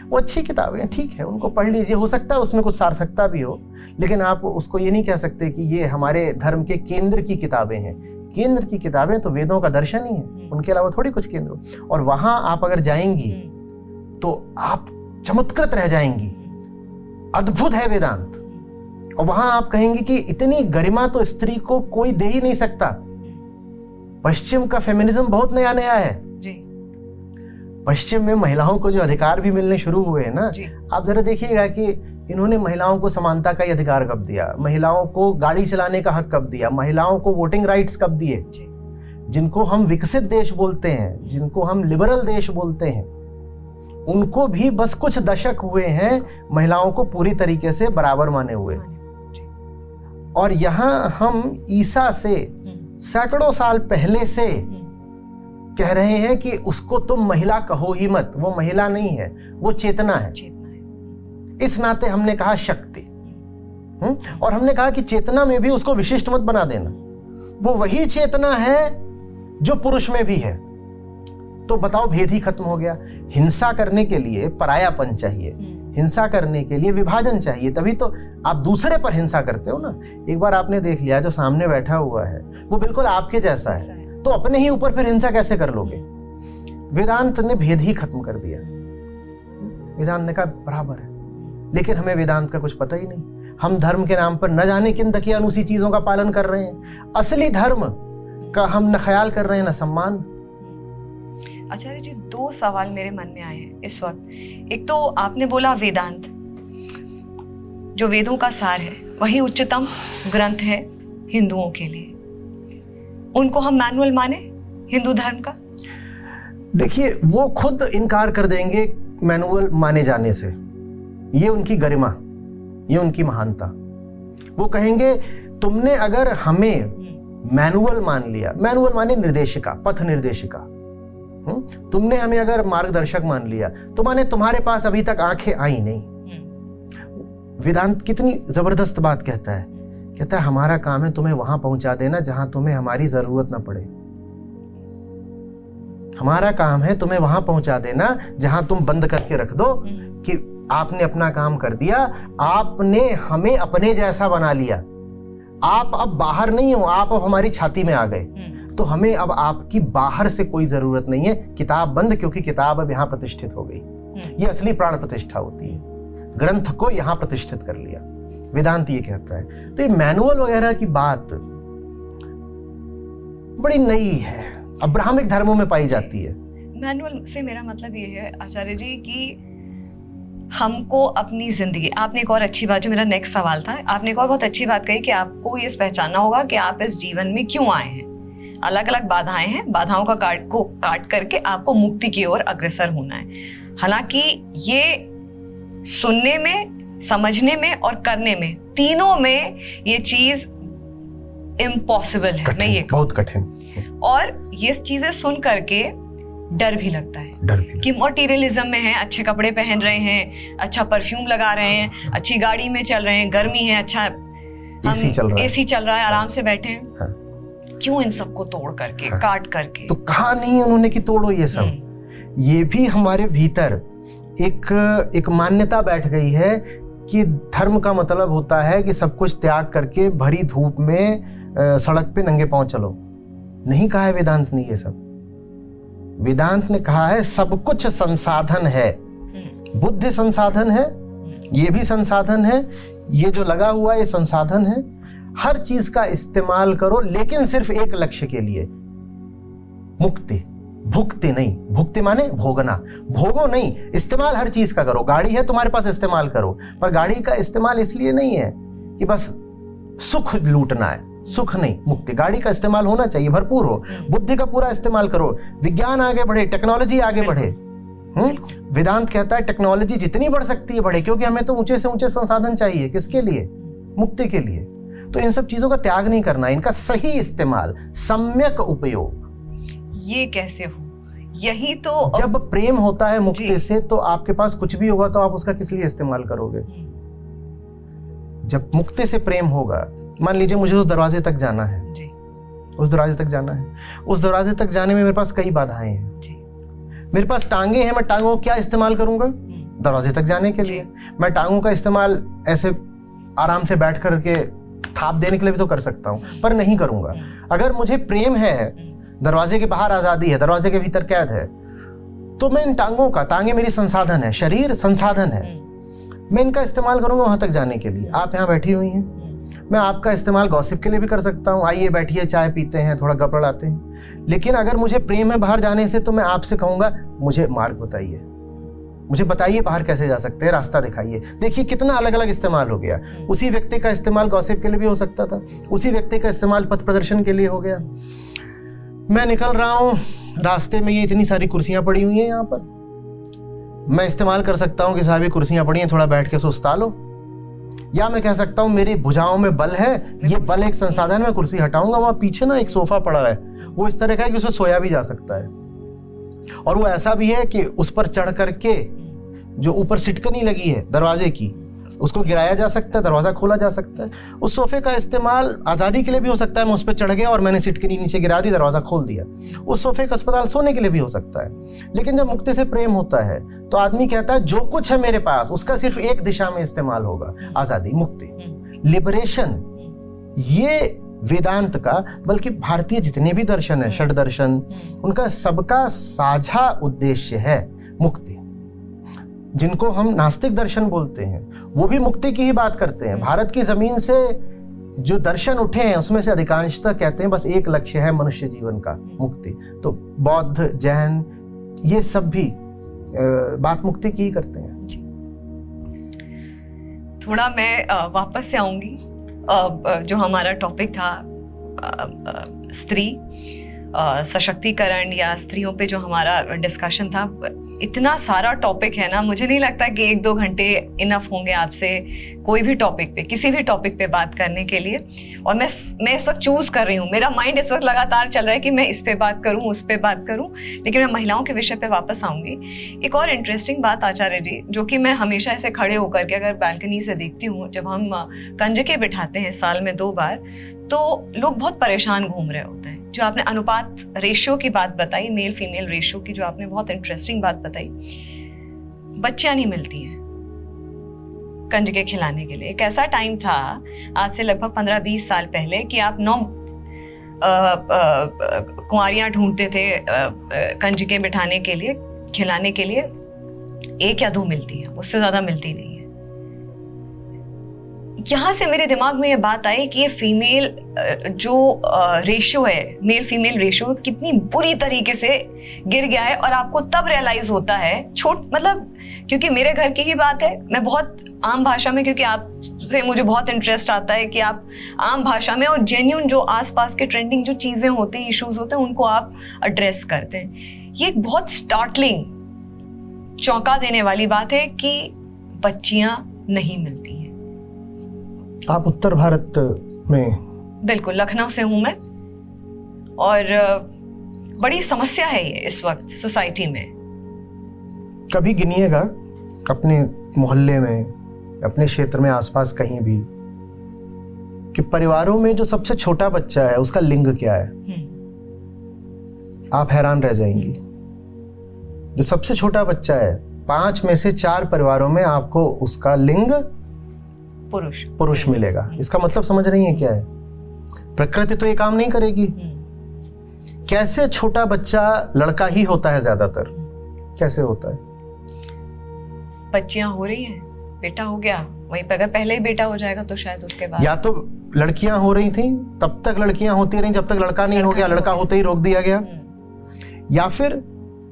वो अच्छी किताबें ठीक है, उनको पढ़ लीजिए, हो सकता है उसमें कुछ सार्थकता भी हो, लेकिन आप उसको ये नहीं कह सकते कि ये हमारे धर्म के केंद्र की किताबें हैं। केंद्र की किताबें तो वेदों का दर्शन ही है, उनके अलावा थोड़ी कुछ केंद्र। और वहां आप अगर जाएंगी तो आप चमत्कृत रह जाएंगी। अद्भुत है वेदांत। और वहां आप कहेंगे कि इतनी गरिमा तो स्त्री को कोई दे ही नहीं सकता। पश्चिम का फेमिनिज्म बहुत नया नया है जी। पश्चिम में महिलाओं को जो अधिकार भी मिलने शुरू हुए हैं ना, आप जरा देखिएगा कि इन्होंने महिलाओं को समानता का अधिकार कब दिया, महिलाओं को गाड़ी चलाने का हक कब दिया, महिलाओं को वोटिंग राइट्स कब दिए। जिनको हम विकसित देश बोलते हैं, जिनको हम लिबरल देश बोलते हैं, उनको भी बस कुछ दशक हुए हैं महिलाओं को पूरी तरीके से बराबर माने हुए। और यहां हम ईसा से सैकड़ों साल पहले से कह रहे हैं कि उसको तुम महिला कहो ही मत। वो महिला नहीं है, वो चेतना है। इस नाते हमने कहा शक्ति। और हमने कहा कि चेतना में भी उसको विशिष्ट मत बना देना। वो वही चेतना है जो पुरुष में भी है। तो बताओ, भेद ही खत्म हो गया। हिंसा करने के लिए परायापन चाहिए, हिंसा करने के लिए विभाजन चाहिए, तभी तो आप दूसरे पर हिंसा करते हो ना। एक बार आपने देख लिया जो सामने बैठा हुआ है वो बिल्कुल आपके जैसा है, तो अपने ही ऊपर फिर हिंसा कैसे कर लोगे? वेदांत ने भेद ही खत्म कर दिया। वेदांत ने कहा बराबर है, लेकिन हमें वेदांत का कुछ पता ही नहीं। हम धर्म के नाम पर न जाने किन दकियानूसी चीजों का पालन कर रहे हैं। असली धर्म का हम न ख्याल कर रहे हैं न सम्मान। आचार्य जी, दो सवाल मेरे मन में आए हैं इस वक्त। एक तो आपने बोला वेदांत जो वेदों का सार है, वही उच्चतम ग्रंथ है हिंदुओं के लिए। उनको हम मैनुअल माने हिंदू धर्म का? देखिए, वो खुद इनकार कर देंगे मैनुअल माने जाने से। ये उनकी गरिमा, ये उनकी महानता। वो कहेंगे तुमने अगर हमें मैनुअल मान लिया, मैनुअल माने निर्देशिका, पथ निर्देशिका, तुमने हमें अगर मार्गदर्शक मान लिया तो माने तुम्हारे पास अभी तक आंखें आई नहीं। वेदांत कितनी जबरदस्त बात कहता है। कहता है हमारा काम है तुम्हें वहां पहुंचा देना जहां तुम्हें हमारी जरूरत ना पड़े। हमारा काम है तुम्हें वहां पहुंचा देना जहां तुम बंद करके रख दो कि आपने अपना काम कर दिया, आपने हमें अपने जैसा बना लिया। आप अब बाहर नहीं हो, आप अब हमारी छाती में आ गए। तो हमें अब आपकी बाहर से कोई जरूरत नहीं है। किताब बंद, क्योंकि किताब अब यहां प्रतिष्ठित हो गई। ये असली प्राण प्रतिष्ठा होती है। ग्रंथ को यहां प्रतिष्ठित कर लिया। वेदांत ये कहता है। तो ये मैनुअल वगैरह की बात बड़ी नई है, अब्राहमिक धर्मों में पाई जाती है। मैनुअल से मेरा मतलब ये है आचार्य जी कि हमको अपनी जिंदगी, आपने एक और अच्छी बात, जो मेरा नेक्स्ट सवाल था, आपने एक और बहुत अच्छी बात कही कि आपको ये पहचानना होगा कि आप इस जीवन में क्यों आए हैं। अलग अलग बाधाएं हैं, बाधाओं का काट करके आपको मुक्ति की ओर अग्रसर होना है। हालांकि ये सुनने में, समझने में और करने में, तीनों में ये चीज इम्पॉसिबल है। मैं ये बहुत कठिन, और ये चीजें सुन करके डर भी लगता है, डर भी कि मटेरियलिज्म में है, अच्छे कपड़े पहन रहे हैं, अच्छा परफ्यूम लगा रहे हैं, अच्छी गाड़ी में चल रहे हैं, गर्मी है, अच्छा एसी चल रहा है, आराम से बैठे हैं। हाँ। क्यों इन सबको तोड़ करके, हाँ। काट करके? तो कहा नहीं उन्होंने कि तोड़ो ये सब। ये भी हमारे भीतर एक मान्यता बैठ गई है कि धर्म का मतलब होता है कि सब कुछ त्याग करके भरी धूप में सड़क पे नंगे पांव चलो। नहीं कहा है वेदांत ने ये सब। वेदांत ने कहा है सब कुछ संसाधन है, बुद्धि संसाधन है, ये भी संसाधन है, ये जो लगा हुआ है ये संसाधन है। हर चीज का इस्तेमाल करो, लेकिन सिर्फ एक लक्ष्य के लिए, मुक्ति। भुक्ति नहीं, भुक्ति माने भोगना, भोगो नहीं, इस्तेमाल हर चीज का करो। गाड़ी है तुम्हारे पास, इस्तेमाल करो, पर गाड़ी का इस्तेमाल इसलिए नहीं है कि बस सुख लूटना है, सुख नहीं, मुक्ति। गाड़ी का इस्तेमाल होना चाहिए, भरपूर हो, बुद्धि का पूरा इस्तेमाल करो, विज्ञान आगे बढ़े, टेक्नोलॉजी आगे बढ़े। वेदांत कहता है टेक्नोलॉजी जितनी बढ़ सकती है बढ़े, क्योंकि हमें तो ऊंचे से ऊंचे संसाधन चाहिए। किसके लिए? मुक्ति के लिए। तो इन सब चीजों का त्याग नहीं करना, इनका सही इस्तेमाल, सम्यक उपयोग। ये कैसे हो? यही तो जब प्रेम होता है मुक्ति से, तो आपके पास कुछ भी होगा तो आप उसका किस लिए इस्तेमाल करोगे? जब मुक्ति से प्रेम होगा, मान लीजिए मुझे उस दरवाजे तक जाना है जी। उस दरवाजे तक जाना है, उस दरवाजे तक जाने में मेरे पास कई बाधाएं हैं जी। मेरे पास टांगे हैं, मैं टांगों को क्या इस्तेमाल करूंगा? दरवाजे तक जाने के लिए। मैं टांगों का इस्तेमाल ऐसे आराम से बैठ करके थाप देने के लिए भी तो कर सकता हूं, पर नहीं करूंगा। अगर मुझे प्रेम है, दरवाजे के बाहर आजादी है, दरवाजे के भीतर कैद है, तो मैं इन टांगों का, टांगे मेरी संसाधन है, शरीर संसाधन है, मैं इनका इस्तेमाल करूंगा वहां तक जाने के लिए। आप यहाँ बैठी हुई हैं, मैं आपका इस्तेमाल गॉसिप के लिए भी कर सकता हूँ, आइए बैठिए, चाय पीते हैं, थोड़ा गप लड़ाते हैं। लेकिन अगर मुझे प्रेम है बाहर जाने से, तो मैं आपसे कहूंगा मुझे मार्ग बताइए, मुझे बताइए बाहर कैसे जा सकते हैं, रास्ता दिखाइए। देखिए कितना अलग अलग इस्तेमाल हो गया। उसी व्यक्ति का इस्तेमाल गॉसिप के लिए भी हो सकता था, उसी व्यक्ति का इस्तेमाल पथ प्रदर्शन के लिए हो गया। मैं निकल रहा हूँ, रास्ते में ये इतनी सारी कुर्सियां पड़ी हुई हैं, यहाँ पर मैं इस्तेमाल कर सकता हूँ कि साहब ये कुर्सियां पड़ी हैं, थोड़ा बैठ के सुस्ता लो। या मैं कह सकता हूँ मेरी भुजाओं में बल है, ये बल एक संसाधन, मैं कुर्सी हटाऊंगा, वहां पीछे ना एक सोफा पड़ा है, वो इस तरह का है कि उसमें सोया भी जा सकता है, और वो ऐसा भी है कि उस पर चढ़ करके जो ऊपर सिटकनी लगी है दरवाजे की, उसको गिराया जा सकता है, दरवाजा खोला जा सकता है। उस सोफे का इस्तेमाल आज़ादी के लिए भी हो सकता है, मैं उस पर चढ़ गया और मैंने सिटकनी नीचे गिरा दी, दरवाजा खोल दिया। उस सोफे का अस्पताल सोने के लिए भी हो सकता है। लेकिन जब मुक्ति से प्रेम होता है, तो आदमी कहता है जो कुछ है मेरे पास, उसका सिर्फ एक दिशा में इस्तेमाल होगा, आज़ादी, मुक्ति, लिबरेशन। ये वेदांत का, बल्कि भारतीय जितने भी दर्शन है, षड दर्शन, उनका सबका साझा उद्देश्य है मुक्ति। जिनको हम नास्तिक दर्शन बोलते हैं, वो भी मुक्ति की ही बात करते हैं। भारत की जमीन से जो दर्शन उठे हैं, उसमें से अधिकांशतः कहते हैं बस एक लक्ष्य है मनुष्य जीवन का, मुक्ति। तो बौद्ध, जैन, ये सब भी बात मुक्ति की ही करते हैं। थोड़ा मैं वापस से आऊंगी, जो हमारा टॉपिक था स्त्री सशक्तिकरण या स्त्रियों पे जो हमारा डिस्कशन था। इतना सारा टॉपिक है ना, मुझे नहीं लगता कि 1-2 घंटे इनफ होंगे आपसे कोई भी टॉपिक पे, किसी भी टॉपिक पे बात करने के लिए। और मैं इस वक्त चूज कर रही हूँ, मेरा माइंड इस वक्त लगातार चल रहा है कि मैं इस पे बात करूँ, उस पे बात करूँ, लेकिन मैं महिलाओं के विषय पे वापस आऊँगी। एक और इंटरेस्टिंग बात आचार्य जी, जो कि मैं हमेशा ऐसे खड़े होकर के अगर बालकनी से देखती हूँ, जब हम कंजके बिठाते हैं साल में 2 बार, तो लोग बहुत परेशान घूम रहे होते हैं। जो आपने अनुपात रेशियो की बात बताई, मेल फीमेल रेशियो की, जो आपने बहुत इंटरेस्टिंग बात बताई, बच्चियां नहीं मिलती हैं कंजके खिलाने के लिए। एक ऐसा टाइम था आज से लगभग 15-20 साल पहले कि आप 9 कुंवारियां ढूंढते थे कंजके बिठाने के लिए, खिलाने के लिए। 1 या 2 मिलती है, उससे ज्यादा मिलती नहीं है। यहाँ से मेरे दिमाग में ये बात आई कि ये फीमेल जो रेशियो है, मेल फीमेल रेशियो कितनी बुरी तरीके से गिर गया है। और आपको तब रियलाइज होता है मतलब क्योंकि मेरे घर की ही बात है, मैं बहुत आम भाषा में, क्योंकि आपसे मुझे बहुत इंटरेस्ट आता है कि आप आम भाषा में और जेन्युइन जो आसपास के ट्रेंडिंग जो चीज़ें होती हैं, इश्यूज होते हैं, उनको आप एड्रेस करते हैं। ये एक बहुत स्टार्टलिंग, चौंका देने वाली बात है कि बच्चियां नहीं मिलती हैं। आप उत्तर भारत में? बिल्कुल, लखनऊ से हूं मैं, और बड़ी समस्या है ये इस वक्त सोसाइटी में। कभी गिनिएगा अपने मोहल्ले में, अपने क्षेत्र में, आसपास कहीं भी, कि परिवारों में जो सबसे छोटा बच्चा है उसका लिंग क्या है। आप हैरान रह जाएंगी। जो सबसे छोटा बच्चा है, 5 में से 4 परिवारों में आपको उसका लिंग पुरुष मिलेगा। इसका मतलब समझ रही है क्या है? प्रकृति तो ये काम नहीं करेगी। कैसे छोटा बच्चा लड़का ही होता है ज्यादातर? कैसे होता है? बच्चियां हो रही हैं, बेटा हो गया, वहीं पे अगर पहले ही बेटा हो जाएगा तो शायद उसके बाद, या तो लड़कियां हो रही थी तब तक लड़कियां होती रही जब तक लड़का नहीं हो गया, लड़का होते ही रोक दिया गया, या फिर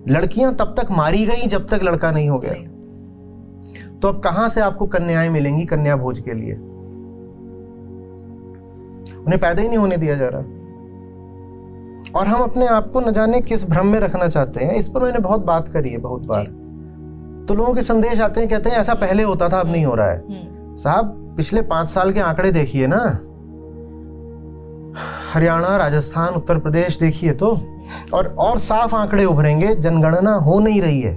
लड़कियां तब तक मारी गई जब तक लड़का नहीं हो गया। तो अब कहां से आपको कन्याएं मिलेंगी कन्या भोज के लिए? उन्हें पैदा ही नहीं होने दिया जा रहा। और हम अपने आप को न जाने किस भ्रम में रखना चाहते हैं। इस पर मैंने बहुत बात करी है, बहुत बार। तो लोगों के संदेश आते हैं, कहते हैं ऐसा पहले होता था, अब नहीं हो रहा है। साहब, पिछले 5 साल के आंकड़े देखिए ना, हरियाणा, राजस्थान, उत्तर प्रदेश देखिए तो, और साफ आंकड़े उभरेंगे। जनगणना हो नहीं रही है,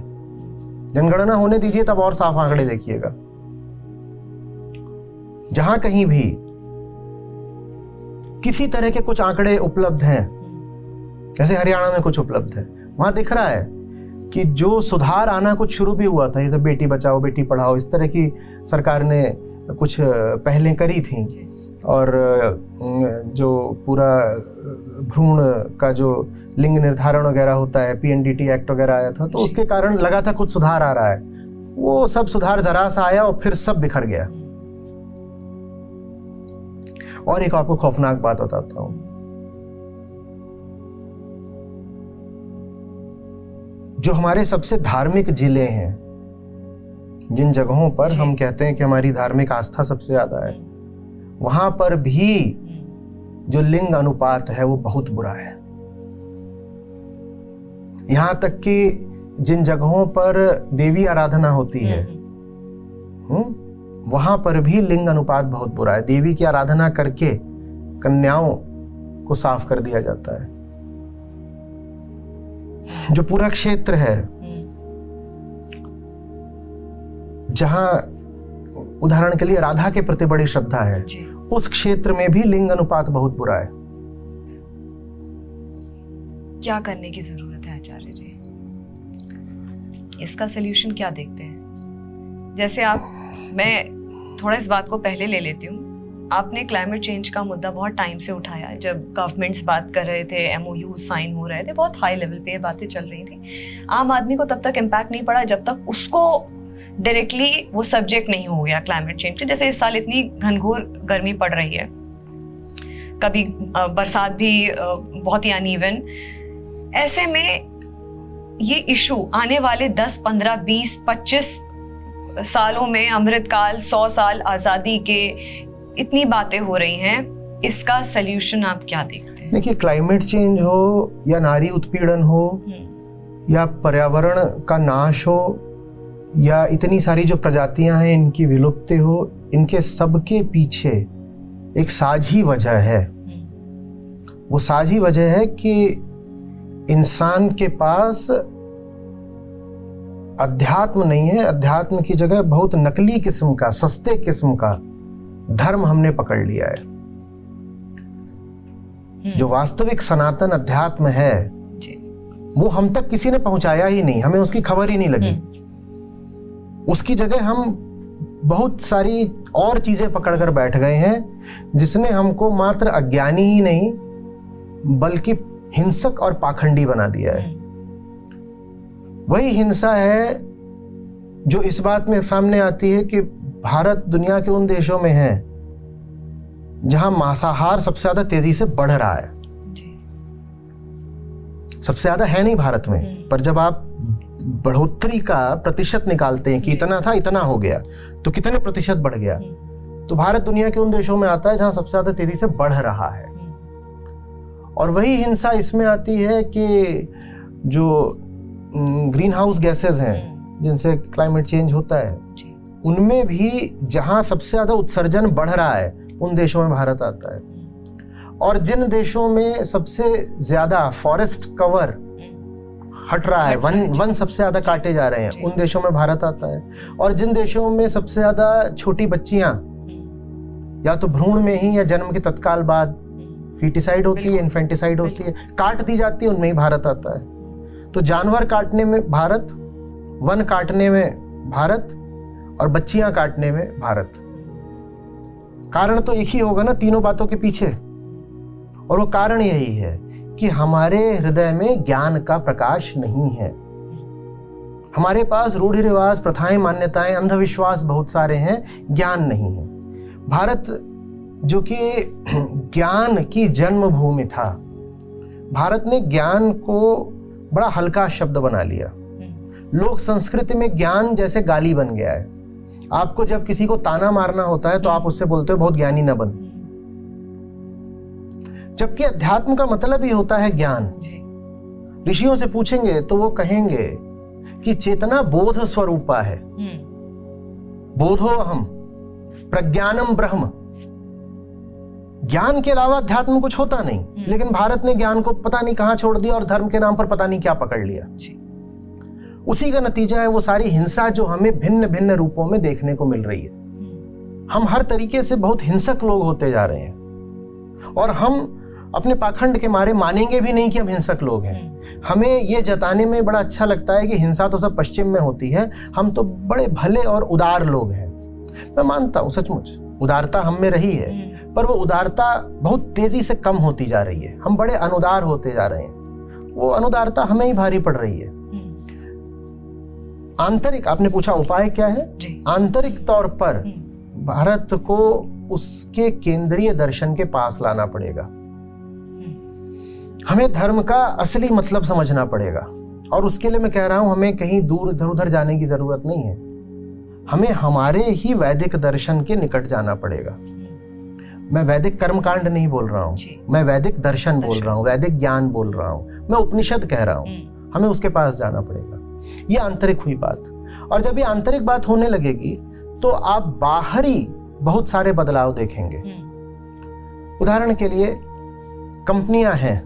जनगणना होने दीजिए, तब और साफ आंकड़े देखिएगा। जहां कहीं भी किसी तरह के कुछ आंकड़े उपलब्ध हैं, जैसे हरियाणा में कुछ उपलब्ध है, वहां दिख रहा है कि जो सुधार आना कुछ शुरू भी हुआ था, जैसे बेटी बचाओ बेटी पढ़ाओ, इस तरह की सरकार ने कुछ पहलें करी थी। और जो पूरा भ्रूण का जो लिंग निर्धारण वगैरह होता है, PNDT एक्ट वगैरह आया था, तो उसके कारण लगा था कुछ सुधार आ रहा है। वो सब सुधार जरा सा आया और फिर सब बिखर गया। और एक आपको खौफनाक बात बताता हूं। जो हमारे सबसे धार्मिक जिले हैं, जिन जगहों पर हम कहते हैं कि हमारी धार्मिक आस्था सबसे ज्यादा है, वहां पर भी जो लिंग अनुपात है वो बहुत बुरा है। यहां तक कि जिन जगहों पर देवी आराधना होती है, वहां पर भी लिंग अनुपात बहुत बुरा है। देवी की आराधना करके कन्याओं को साफ कर दिया जाता है। जो पूरा क्षेत्र है जहां उदाहरण के लिए राधा के प्रति बड़ी श्रद्धा है, उस क्षेत्र में भी लिंग अनुपात बहुत बुरा है। क्या करने की जरूरत है आचार्य जी? इसका सलूशन क्या देखते हैं? जैसे मैं थोड़ा इस बात को पहले ले लेती हूँ। आपने क्लाइमेट चेंज का मुद्दा बहुत टाइम से उठाया, जब गवर्नमेंट्स बात कर रहे थे, MOU साइन हो रहे थे, बहुत हाई लेवल पे ये बातें चल रही थी। आम आदमी को तब तक इम्पैक्ट नहीं पड़ा जब तक उसको डायरेक्टली वो सब्जेक्ट नहीं हो गया क्लाइमेट चेंज। जैसे इस साल इतनी घनघोर गर्मी पड़ रही है, कभी बरसात भी बहुत ही अनइवन। ऐसे में ये इशू आने वाले 10, 15, 20, 25 सालों में, अमृतकाल, 100 साल आजादी के, इतनी बातें हो रही हैं, इसका सल्यूशन आप क्या देखते हैं? देखिए, क्लाइमेट चेंज हो या नारी उत्पीड़न हो या पर्यावरण का नाश हो या इतनी सारी जो प्रजातियां हैं इनकी विलुप्ति हो, इनके सबके पीछे एक साझी वजह है। वो साझी वजह है कि इंसान के पास अध्यात्म नहीं है। अध्यात्म की जगह बहुत नकली किस्म का, सस्ते किस्म का धर्म हमने पकड़ लिया है। जो वास्तविक सनातन अध्यात्म है वो हम तक किसी ने पहुंचाया ही नहीं, हमें उसकी खबर ही नहीं लगी। उसकी जगह हम बहुत सारी और चीजें पकड़कर बैठ गए हैं, जिसने हमको मात्र अज्ञानी ही नहीं बल्कि हिंसक और पाखंडी बना दिया है। वही हिंसा है जो इस बात में सामने आती है कि भारत दुनिया के उन देशों में है जहां मांसाहार सबसे ज्यादा तेजी से बढ़ रहा है। सबसे ज्यादा है नहीं भारत में, पर जब आप बढ़ोतरी का प्रतिशत निकालते हैं कि इतना था इतना हो गया, तो कितने प्रतिशत बढ़ गया, तो भारत दुनिया के उन देशों में आता है जहां सबसे ज्यादा तेजी से बढ़ रहा है। और वही हिंसा इसमें आती है कि जो ग्रीन हाउस गैसेज हैं जिनसे क्लाइमेट चेंज होता है, उनमें भी जहां सबसे ज्यादा उत्सर्जन बढ़ रहा है उन देशों में भारत आता है। और जिन देशों में सबसे ज्यादा फॉरेस्ट कवर हट रहा है, वन सबसे ज्यादा काटे जा रहे हैं, उन देशों में भारत आता है। और जिन देशों में सबसे ज्यादा छोटी बच्चियां या तो भ्रूण में ही या जन्म के तत्काल बाद फीटिसाइड होती है, इन्फेंटिसाइड होती है, काट दी जाती है, उनमें ही भारत आता है। तो जानवर काटने में भारत, वन काटने में भारत और बच्चियां काटने में भारत। कारण तो एक ही होगा ना तीनों बातों के पीछे, और वो कारण यही है कि हमारे हृदय में ज्ञान का प्रकाश नहीं है। हमारे पास रूढ़ि रिवाज, प्रथाएं, मान्यताएं, अंधविश्वास बहुत सारे हैं, ज्ञान नहीं है। भारत जो कि ज्ञान की जन्मभूमि था, भारत ने ज्ञान को बड़ा हल्का शब्द बना लिया। लोक संस्कृति में ज्ञान जैसे गाली बन गया है। आपको जब किसी को ताना मारना होता है तो आप उससे बोलते हो बहुत ज्ञानी न बन, जबकि अध्यात्म का मतलब ही होता है ज्ञान। ऋषियों से पूछेंगे तो वो कहेंगे कि चेतना बोध स्वरूपा है, बोधो अहम प्रज्ञानम ब्रह्म। ज्ञान के अलावा अध्यात्म कुछ होता नहीं, लेकिन भारत ने ज्ञान को पता नहीं कहां छोड़ दिया और धर्म के नाम पर पता नहीं क्या पकड़ लिया। उसी का नतीजा है वो सारी हिंसा जो हमें भिन्न भिन्न रूपों में देखने को मिल रही है। हम हर तरीके से बहुत हिंसक लोग होते जा रहे हैं, और हम अपने पाखंड के मारे मानेंगे भी नहीं कि हम हिंसक लोग हैं। हमें ये जताने में बड़ा अच्छा लगता है कि हिंसा तो सब पश्चिम में होती है, हम तो बड़े भले और उदार लोग हैं। मैं मानता हूं सचमुच उदारता हम में रही है, पर वो उदारता बहुत तेजी से कम होती जा रही है। हम बड़े अनुदार होते जा रहे हैं, वो अनुदारता हमें ही भारी पड़ रही है। आंतरिक, आपने पूछा उपाय क्या है, आंतरिक तौर पर भारत को उसके केंद्रीय दर्शन के पास लाना पड़ेगा। हमें धर्म का असली मतलब समझना पड़ेगा, और उसके लिए मैं कह रहा हूं हमें कहीं दूर इधर उधर जाने की जरूरत नहीं है। हमें हमारे ही वैदिक दर्शन के निकट जाना पड़ेगा। मैं वैदिक कर्मकांड नहीं बोल रहा हूं, मैं वैदिक दर्शन बोल रहा हूं, वैदिक ज्ञान बोल रहा हूं, मैं उपनिषद कह रहा हूं। हमें उसके पास जाना पड़ेगा। ये आंतरिक हुई बात, और जब ये आंतरिक बात होने लगेगी तो आप बाहरी बहुत सारे बदलाव देखेंगे। उदाहरण के लिए कंपनियां हैं,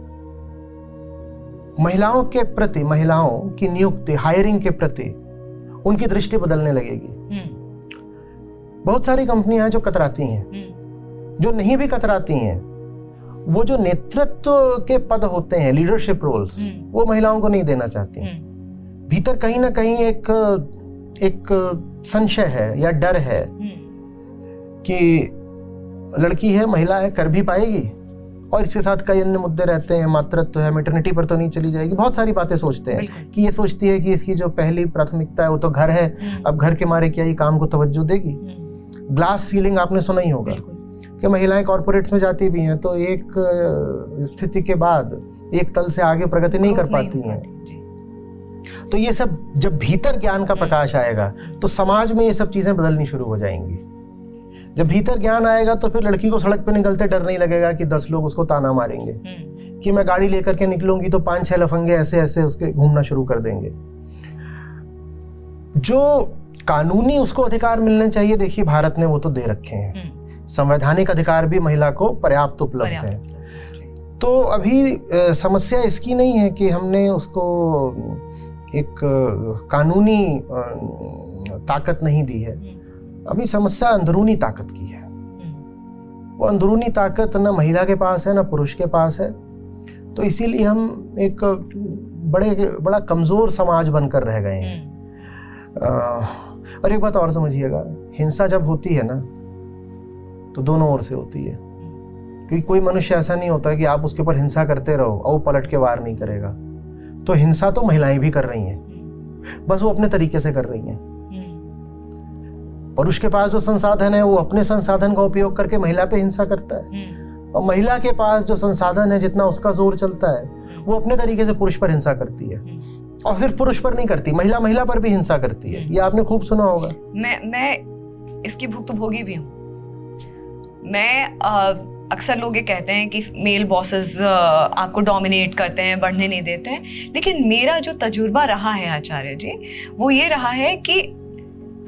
महिलाओं के प्रति, महिलाओं की नियुक्ति, हायरिंग के प्रति उनकी दृष्टि बदलने लगेगी। बहुत सारी कंपनियां हैं जो कतराती हैं, जो नहीं भी कतराती हैं, वो जो नेतृत्व के पद होते हैं, लीडरशिप रोल्स, वो महिलाओं को नहीं देना चाहती। भीतर कहीं ना कहीं एक संशय है या डर है कि लड़की है, महिला है, कर भी पाएगी, और इसके साथ कई अन्य मुद्दे रहते हैं, मातृत्व है, मैटरनिटी पर तो नहीं चली जाएगी, बहुत सारी बातें सोचते हैं कि ये सोचती है कि इसकी जो पहली प्राथमिकता है वो तो घर है, अब घर के मारे क्या ही काम को तवज्जो देगी। ग्लास सीलिंग आपने सुना ही होगा कि महिलाएं कॉर्पोरेट्स में जाती भी हैं तो एक स्थिति के बाद एक तल से आगे प्रगति नहीं कर पाती हैं। तो ये सब जब भीतर ज्ञान का प्रकाश आएगा तो समाज में ये सब चीजें बदलनी शुरू हो जाएंगी। जब भीतर ज्ञान आएगा तो फिर लड़की को सड़क पे निकलते डर नहीं लगेगा कि 10 लोग उसको ताना मारेंगे, कि मैं गाड़ी लेकर के निकलूंगी तो 5-6 लफंगे ऐसे ऐसे उसके घूमना शुरू कर देंगे। जो कानूनी उसको अधिकार मिलने चाहिए, देखिए भारत ने वो तो दे रखे हैं। संवैधानिक अधिकार भी महिला को पर्याप्त उपलब्ध है। तो अभी समस्या इसकी नहीं है कि हमने उसको एक कानूनी ताकत नहीं दी है, अभी समस्या अंदरूनी ताकत की है। वो अंदरूनी ताकत न महिला के पास है न पुरुष के पास है, तो इसीलिए हम एक बड़ा कमजोर समाज बनकर रह गए हैं। और एक बात और समझिएगा, हिंसा जब होती है ना तो दोनों ओर से होती है, क्योंकि कोई मनुष्य ऐसा नहीं होता कि आप उसके ऊपर हिंसा करते रहो और वो पलट के वार नहीं करेगा। तो हिंसा तो महिलाएं भी कर रही हैं, बस वो अपने तरीके से कर रही हैं। पुरुष के पास जो संसाधन है वो अपने संसाधन का उपयोग करके महिला पे हिंसा करता है, और महिला के पास जो संसाधन है, जितना उसका जोर चलता है, वो अपने तरीके से पुरुष पर हिंसा करती है। और सिर्फ पुरुष पर नहीं करती, महिला महिला पर भी हिंसा करती है। ये आपने खूब सुना होगा। मैं इसकी भुक्तभोगी भी हूँ। मैं अक्सर लोग ये कहते हैं कि मेल बॉसेस आपको डोमिनेट करते हैं, बढ़ने नहीं देते हैं, लेकिन मेरा जो तजुर्बा रहा है आचार्य जी, वो ये रहा है कि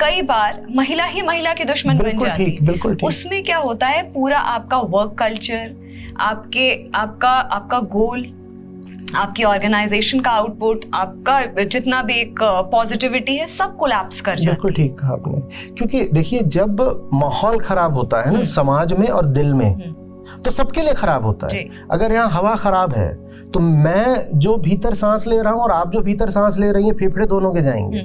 कई बार महिला ही महिला की दुश्मन बन जाती है। बिल्कुल ठीक। उसमें क्या होता है, पूरा आपका वर्क कल्चर, आपका गोल, आपकी ऑर्गेनाइजेशन का आउटपुट, आपका जितना भी एक पॉजिटिविटी है, सब कोलैप्स कर जाता है। बिल्कुल ठीक कहा आपने। क्योंकि देखिए, जब माहौल खराब होता है ना समाज में और दिल में, तो सबके लिए खराब होता है। अगर यहाँ हवा खराब है तो मैं जो भीतर सांस ले रहा हूँ और आप जो भीतर सांस ले रही हैं, फेफड़े दोनों के जाएंगे।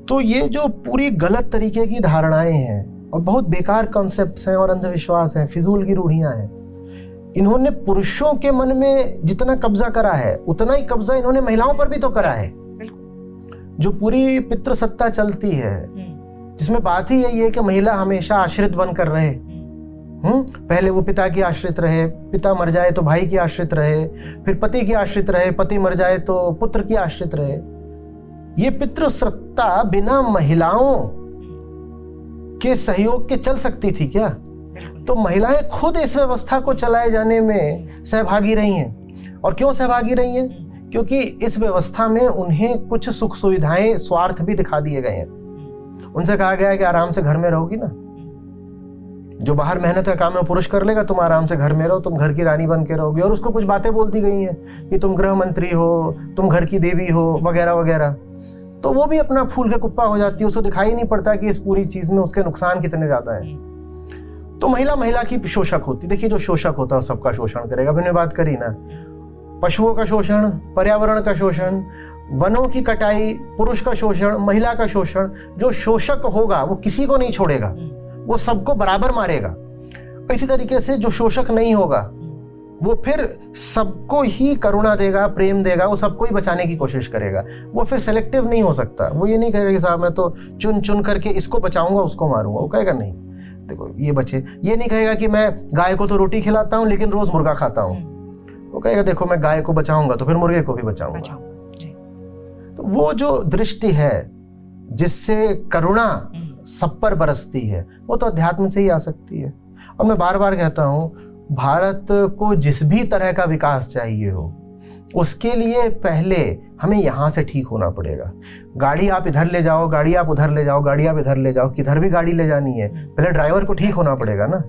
तो ये जो पूरी गलत तरीके की धारणाएं हैं और बहुत बेकार कॉन्सेप्ट्स हैं और अंधविश्वास हैं, फिजूल की रूढ़ियां हैं, इन्होंने पुरुषों के मन में जितना कब्जा करा है, उतना ही कब्जा इन्होंने महिलाओं पर भी तो करा है। जो पूरी पितृसत्ता चलती है, जिसमें बात ही यही है कि महिला हमेशा आश्रित बनकर रहे। पहले वो पिता की आश्रित रहे, पिता मर जाए तो भाई की आश्रित रहे, फिर पति की आश्रित रहे, पति मर जाए तो पुत्र की आश्रित रहे। ये पितृसत्ता बिना महिलाओं के सहयोग के चल सकती थी क्या? तो महिलाएं खुद इस व्यवस्था को चलाए जाने में सहभागी रही हैं। और क्यों सहभागी रही हैं? क्योंकि इस व्यवस्था में उन्हें कुछ सुख सुविधाएं, स्वार्थ भी दिखा दिए गए हैं। उनसे कहा गया है कि आराम से घर में रहोगी ना, जो बाहर मेहनत का काम है पुरुष कर लेगा, तुम आराम से घर में रहो, तुम घर की रानी बन के रहोगी। और उसको कुछ बातें बोल दी गई हैं कि तुम गृह मंत्री हो, तुम घर की देवी हो, वगैरह वगैरह। तो वो भी अपना फूल के कुप्पा हो जाती है, उसको दिखाई नहीं पड़ता कि इस पूरी चीज में उसके नुकसान कितने ज्यादा है। तो महिला की शोषक होती। देखिए, जो शोषक होता है सबका शोषण करेगा। हमने बात करी ना, पशुओं का शोषण, पर्यावरण का शोषण, वनों की कटाई, पुरुष का शोषण, महिला का शोषण। जो शोषक होगा वो किसी को नहीं छोड़ेगा, वो सबको बराबर मारेगा। इसी तरीके से जो शोषक नहीं होगा वो फिर सबको ही करुणा देगा, प्रेम देगा, वो सबको ही बचाने की कोशिश करेगा। वो फिर सेलेक्टिव नहीं हो सकता। वो ये नहीं कहेगा कि साहब मैं तो चुन चुन करके इसको बचाऊंगा, उसको मारूंगा। वो कहेगा नहीं, देखो ये बचे। ये नहीं कहेगा कि मैं गाय को तो रोटी खिलाता हूँ लेकिन रोज मुर्गा खाता हूँ। वो कहेगा देखो मैं गाय को बचाऊंगा तो फिर मुर्गे को भी बचाऊंगा। तो वो जो दृष्टि है जिससे करुणा सब पर बरसती है, वो तो अध्यात्म से ही आ सकती है। और मैं बार बार कहता हूँ, भारत को जिस भी तरह का विकास चाहिए हो, उसके लिए पहले हमें यहाँ से ठीक होना पड़ेगा। गाड़ी आप इधर ले जाओ, गाड़ी आप उधर ले जाओ, गाड़ी आप इधर ले जाओ, किधर भी गाड़ी ले जानी है, पहले ड्राइवर को ठीक होना पड़ेगा ना।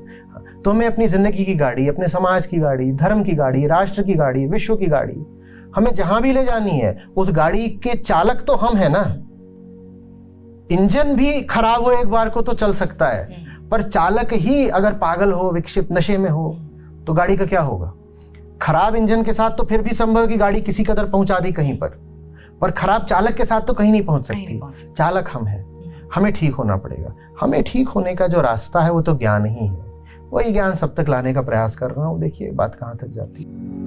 तो हमें अपनी जिंदगी की गाड़ी, अपने समाज की गाड़ी, धर्म की गाड़ी, राष्ट्र की गाड़ी, विश्व की गाड़ी, हमें जहां भी ले जानी है, उस गाड़ी के चालक तो हम है ना। इंजन भी खराब हो एक बार को तो चल सकता है, पर चालक ही अगर पागल हो, विक्षिप्त, नशे में हो, तो गाड़ी का क्या होगा? खराब इंजन के साथ तो फिर भी संभव है कि गाड़ी किसी कदर पहुंचा दी कहीं पर खराब चालक के साथ तो कहीं नहीं पहुंच सकती। चालक हम हैं, हमें ठीक होना पड़ेगा। हमें ठीक होने का जो रास्ता है वो तो ज्ञान ही है। वही ज्ञान सब तक लाने का प्रयास कर रहा हूँ। देखिए बात कहाँ तक जाती है।